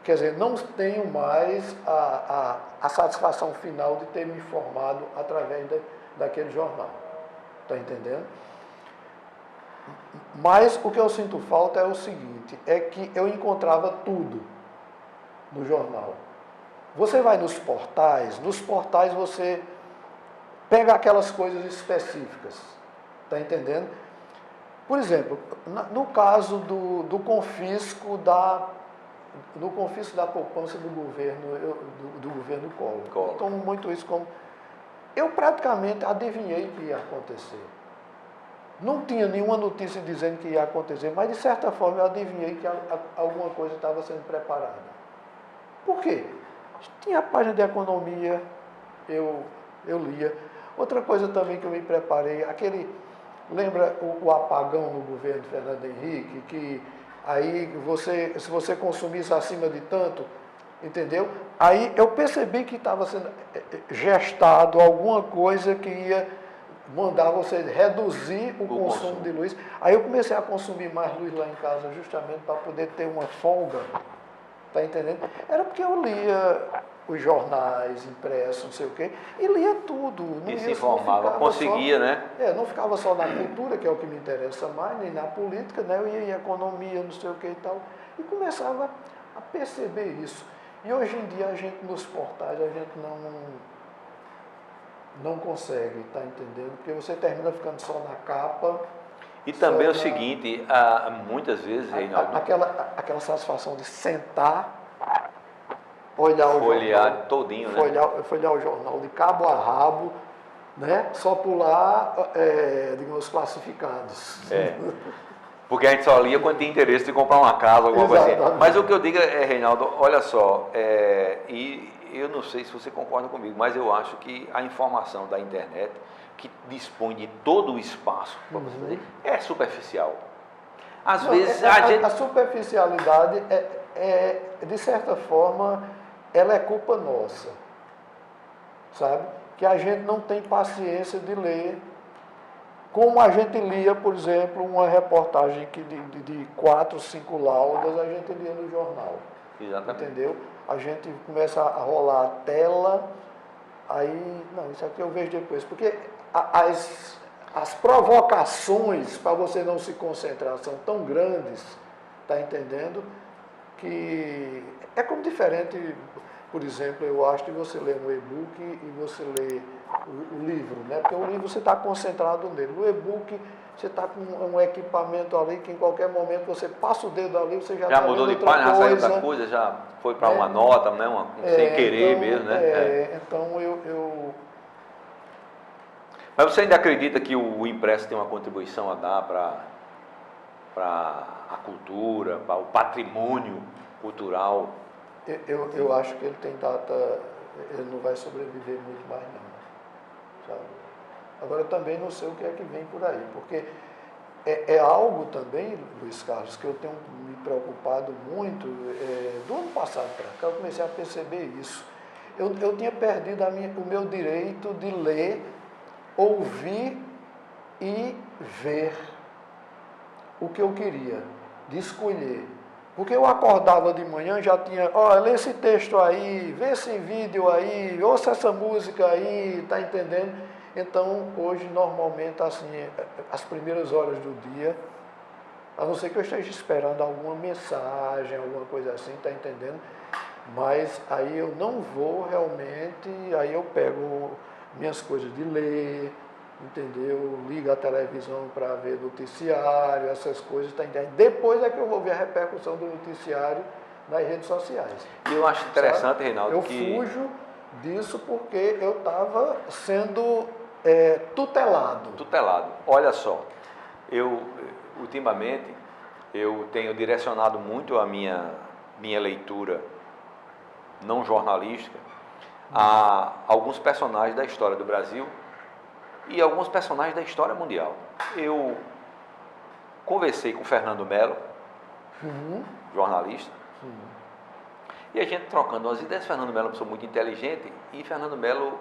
Quer dizer, não tenho mais a satisfação final de ter me informado através daquele jornal. Está entendendo? Mas o que eu sinto falta é o seguinte, é que eu encontrava tudo no jornal. Você vai nos portais você pega aquelas coisas específicas. Está entendendo? Por exemplo, no caso do confisco da poupança do governo Collor. Eu tomo muito isso como... Eu praticamente adivinhei que ia acontecer. Não tinha nenhuma notícia dizendo que ia acontecer, mas de certa forma eu adivinhei que alguma coisa estava sendo preparada. Por quê? Tinha a página de economia, eu lia. Outra coisa também que eu me preparei, lembra o apagão no governo de Fernando Henrique, que aí se você consumisse acima de tanto, entendeu? Aí eu percebi que estava sendo gestado alguma coisa que ia mandar você reduzir o consumo de luz. Aí eu comecei a consumir mais luz lá em casa, justamente para poder ter uma folga. Está entendendo? Era porque eu lia os jornais impressos, não sei o quê, e lia tudo. E se informava, conseguia, né? Não ficava só na cultura, que é o que me interessa mais, nem na política, né? Eu ia em economia, não sei o que e tal, e começava a perceber isso. E hoje em dia a gente nos portais, a gente não consegue, tá entendendo? Porque você termina ficando só na capa. E também é o seguinte, muitas vezes, Reinaldo... Aquela satisfação de sentar, olhar o jornal... todinho, né? Folhear o jornal de cabo a rabo, né? Só pular, digamos, os classificados. Porque a gente só lia quando tinha interesse de comprar uma casa, alguma coisa assim. Mas o que eu digo Reinaldo, olha só, e eu não sei se você concorda comigo, mas eu acho que a informação da internet, que dispõe de todo o espaço, vamos dizer, é superficial. Às vezes a superficialidade de certa forma, ela é culpa nossa, sabe? Que a gente não tem paciência de ler. Como a gente lia, por exemplo, uma reportagem de 4, 5 laudas, a gente lia no jornal. Exatamente. Entendeu? A gente começa a rolar a tela, aí, não, isso aqui eu vejo depois. Porque as provocações para você não se concentrar são tão grandes, tá entendendo? Que é como diferente, por exemplo, eu acho, de você ler um e-book e você ler o livro, né? Porque o livro você está concentrado nele. No e-book você está com um equipamento ali que em qualquer momento você passa o dedo ali, você já mudou de página, já saiu outra coisa, já foi para uma nota, né? Sem querer então, mesmo, né? Então eu... Mas você ainda acredita que o impresso tem uma contribuição a dar para a cultura, para o patrimônio cultural? Eu acho que ele tem data, ele não vai sobreviver muito mais não, sabe? Agora eu também não sei o que é que vem por aí, porque é algo também, Luiz Carlos, que eu tenho me preocupado muito, do ano passado para cá eu comecei a perceber isso. Eu tinha perdido o meu direito de ler ouvir e ver o que eu queria, de escolher. Porque eu acordava de manhã, já tinha, olha, lê esse texto aí, vê esse vídeo aí, ouça essa música aí, tá entendendo? Então, hoje, normalmente, assim, as primeiras horas do dia, a não ser que eu esteja esperando alguma mensagem, alguma coisa assim, tá entendendo? Mas aí eu não vou realmente, aí eu pego minhas coisas de ler, entendeu? Ligo a televisão para ver noticiário, essas coisas, tá entendendo? Depois é que eu vou ver a repercussão do noticiário nas redes sociais. E eu acho interessante, sabe? Reinaldo, eu que... fujo disso porque eu estava sendo tutelado. Tutelado. Olha só, eu, ultimamente, eu tenho direcionado muito a minha leitura não jornalística a alguns personagens da história do Brasil e alguns personagens da história mundial. Eu conversei com Fernando Melo, jornalista, e a gente trocando umas ideias. Fernando Melo é uma pessoa muito inteligente, e Fernando Melo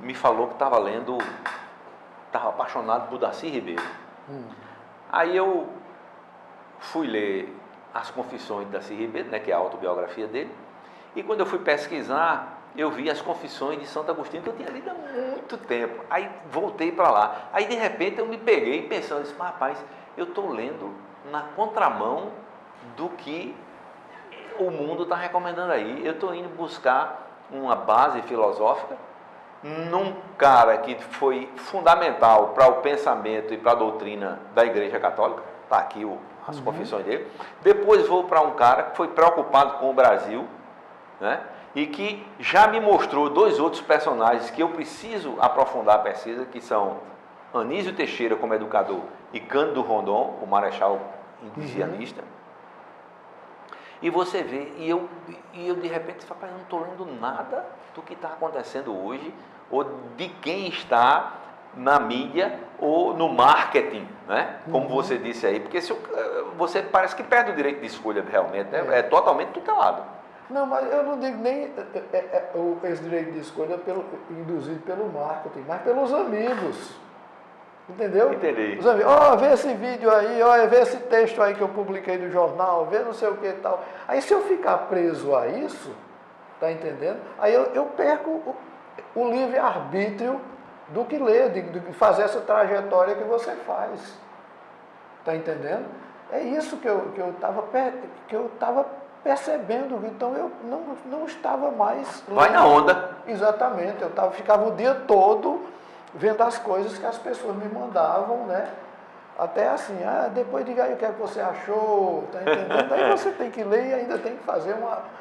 me falou que estava apaixonado por Darcy Ribeiro. Aí eu fui ler as Confissões de Darcy Ribeiro, né, que é a autobiografia dele, e quando eu fui pesquisar, eu vi as Confissões de Santo Agostinho, que eu tinha lido há muito tempo. Aí voltei para lá. Aí, de repente, eu me peguei pensando, disse, rapaz, eu estou lendo na contramão do que o mundo está recomendando aí. Eu estou indo buscar uma base filosófica num cara que foi fundamental para o pensamento e para a doutrina da Igreja Católica. Está aqui as confissões dele. Depois vou para um cara que foi preocupado com o Brasil, né? E que já me mostrou dois outros personagens que eu preciso aprofundar a pesquisa, que são Anísio Teixeira como educador e Cândido Rondon, o marechal indigenista. E você vê, e eu de repente falo, eu não estou lendo nada do que está acontecendo hoje, ou de quem está na mídia ou no marketing, né? Como você disse aí, porque se você parece que perde o direito de escolha realmente, né? É totalmente tutelado. Não, mas eu não digo nem esse direito de escolha induzido pelo marketing, mas pelos amigos. Entendeu? Entendi. Os amigos, vê esse vídeo aí, vê esse texto aí que eu publiquei no jornal, vê não sei o que e tal. Aí se eu ficar preso a isso, tá entendendo? Aí eu perco o livre-arbítrio do que ler, de fazer essa trajetória que você faz. Tá entendendo? É isso que eu estava percebendo, então eu não estava mais... Vai na onda. Exatamente, ficava o dia todo vendo as coisas que as pessoas me mandavam, né? Até assim, depois diga aí o que é que você achou, tá entendendo? Aí você tem que ler e ainda tem que fazer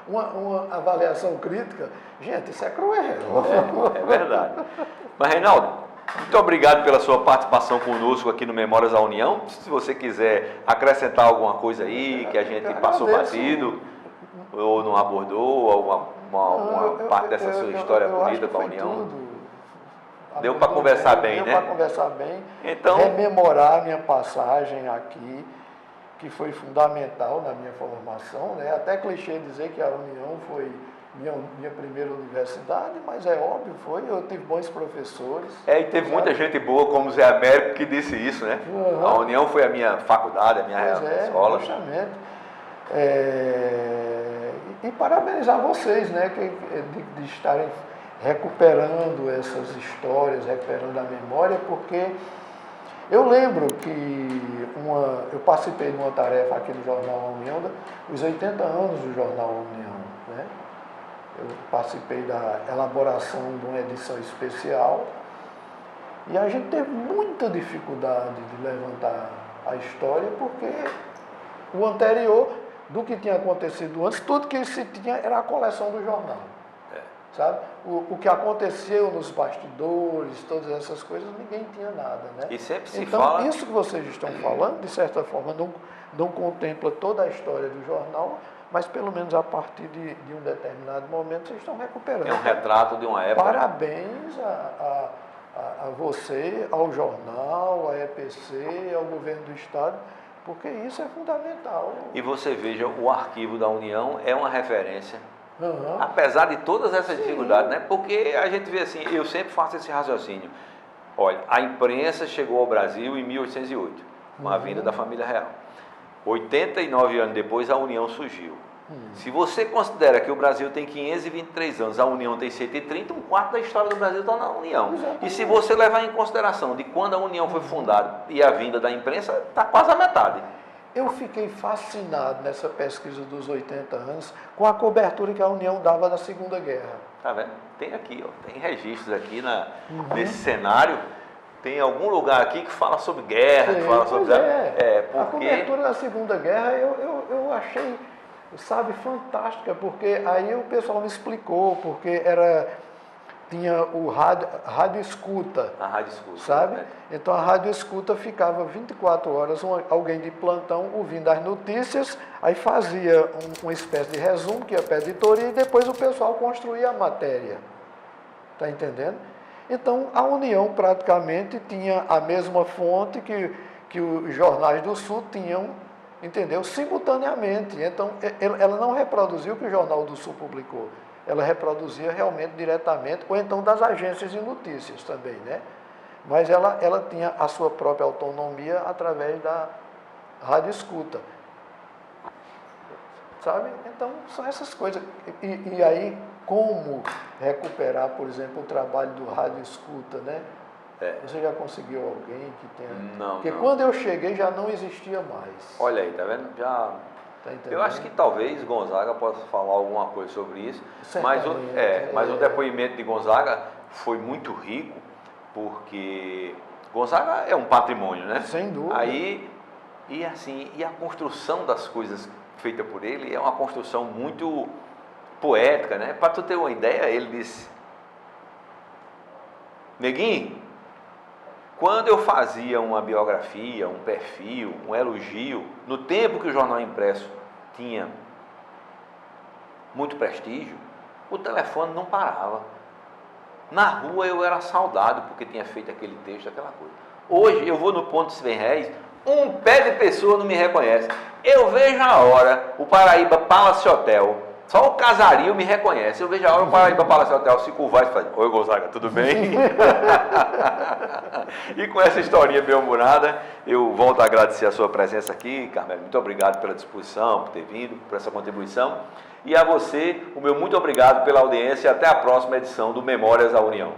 uma avaliação crítica. Gente, isso é cruel. É verdade. Mas, Reinaldo, muito obrigado pela sua participação conosco aqui no Memórias da União. Se você quiser acrescentar alguma coisa aí que a gente passou batido, ou não abordou, alguma parte dessa sua história bonita com a União. Tudo. Deu para conversar bem, né? Deu para conversar bem. Então, rememorar minha passagem aqui, que foi fundamental na minha formação, né? Até clichê dizer que a União foi minha primeira universidade, mas é óbvio, eu tive bons professores. E teve muita gente boa, como o Zé Américo, que disse isso, né? A União foi a minha faculdade, a minha escola. Justamente. E parabenizar vocês, né? De estarem recuperando essas histórias, recuperando a memória, porque eu lembro que eu participei de uma tarefa aqui no Jornal A União, os 80 anos do Jornal A União, né? Eu participei da elaboração de uma edição especial e a gente teve muita dificuldade de levantar a história, porque o anterior, do que tinha acontecido antes, tudo que se tinha era a coleção do jornal. Sabe? O que aconteceu nos bastidores, todas essas coisas, ninguém tinha nada, né? E sempre se então, fala... isso que vocês estão falando, de certa forma, não contempla toda a história do jornal, mas pelo menos a partir de um determinado momento vocês estão recuperando. É um retrato de uma época. Parabéns a você, ao jornal, à EPC, ao governo do Estado, porque isso é fundamental. E você veja, o arquivo da União é uma referência. Uhum. Apesar de todas essas dificuldades, né? Porque a gente vê assim, eu sempre faço esse raciocínio. Olha, a imprensa chegou ao Brasil em 1808, com a vinda da família real. 89 anos depois, a União surgiu. Se você considera que o Brasil tem 523 anos, a União tem 130, um quarto da história do Brasil está na União. Exatamente. E se você levar em consideração de quando a União foi fundada e a vinda da imprensa, está quase a metade. Eu fiquei fascinado nessa pesquisa dos 80 anos com a cobertura que a União dava da Segunda Guerra. Tá vendo? Tem aqui, ó, tem registros aqui nesse cenário. Tem algum lugar aqui que fala sobre guerra, que fala sobre... A cobertura da Segunda Guerra eu achei, sabe, fantástica, porque aí o pessoal me explicou, porque tinha o rádio escuta. A rádio escuta. Sabe? Né? Então a rádio escuta ficava 24 horas, alguém de plantão ouvindo as notícias, aí fazia uma espécie de resumo, que ia para a editoria, e depois o pessoal construía a matéria. Está entendendo? Então a União praticamente tinha a mesma fonte que os jornais do Sul tinham, entendeu? Simultaneamente. Então ela não reproduziu o que o Jornal do Sul publicou. Ela reproduzia realmente diretamente, ou então das agências de notícias também, né? Mas ela tinha a sua própria autonomia através da rádio escuta. Sabe? Então, são essas coisas. E aí, como recuperar, por exemplo, o trabalho do rádio escuta, né? Você já conseguiu alguém que tenha... Não, Porque não. Quando eu cheguei já não existia mais. Olha aí, tá vendo? Já... Tá entendendo? Eu acho que talvez Gonzaga possa falar alguma coisa sobre isso, mas o depoimento de Gonzaga foi muito rico, porque Gonzaga é um patrimônio, né? Sem dúvida. Aí, e a construção das coisas feita por ele é uma construção muito poética, né? Para tu ter uma ideia, ele disse: Neguinho, quando eu fazia uma biografia, um perfil, um elogio, no tempo que o jornal impresso tinha muito prestígio, o telefone não parava. Na rua eu era saudado porque tinha feito aquele texto, aquela coisa. Hoje eu vou no ponto Sven um pé de pessoa não me reconhece. Eu vejo a hora, o Paraíba Palace Hotel, só o casario me reconhece. Eu vejo a hora, o Paraíba Palace Hotel se curvar e fala: Oi, Gonzaga, tudo bem? E com essa historinha bem humorada, eu volto a agradecer a sua presença aqui, Carmelo. Muito obrigado pela disposição, por ter vindo, por essa contribuição. E a você, o meu muito obrigado pela audiência e até a próxima edição do Memórias da União.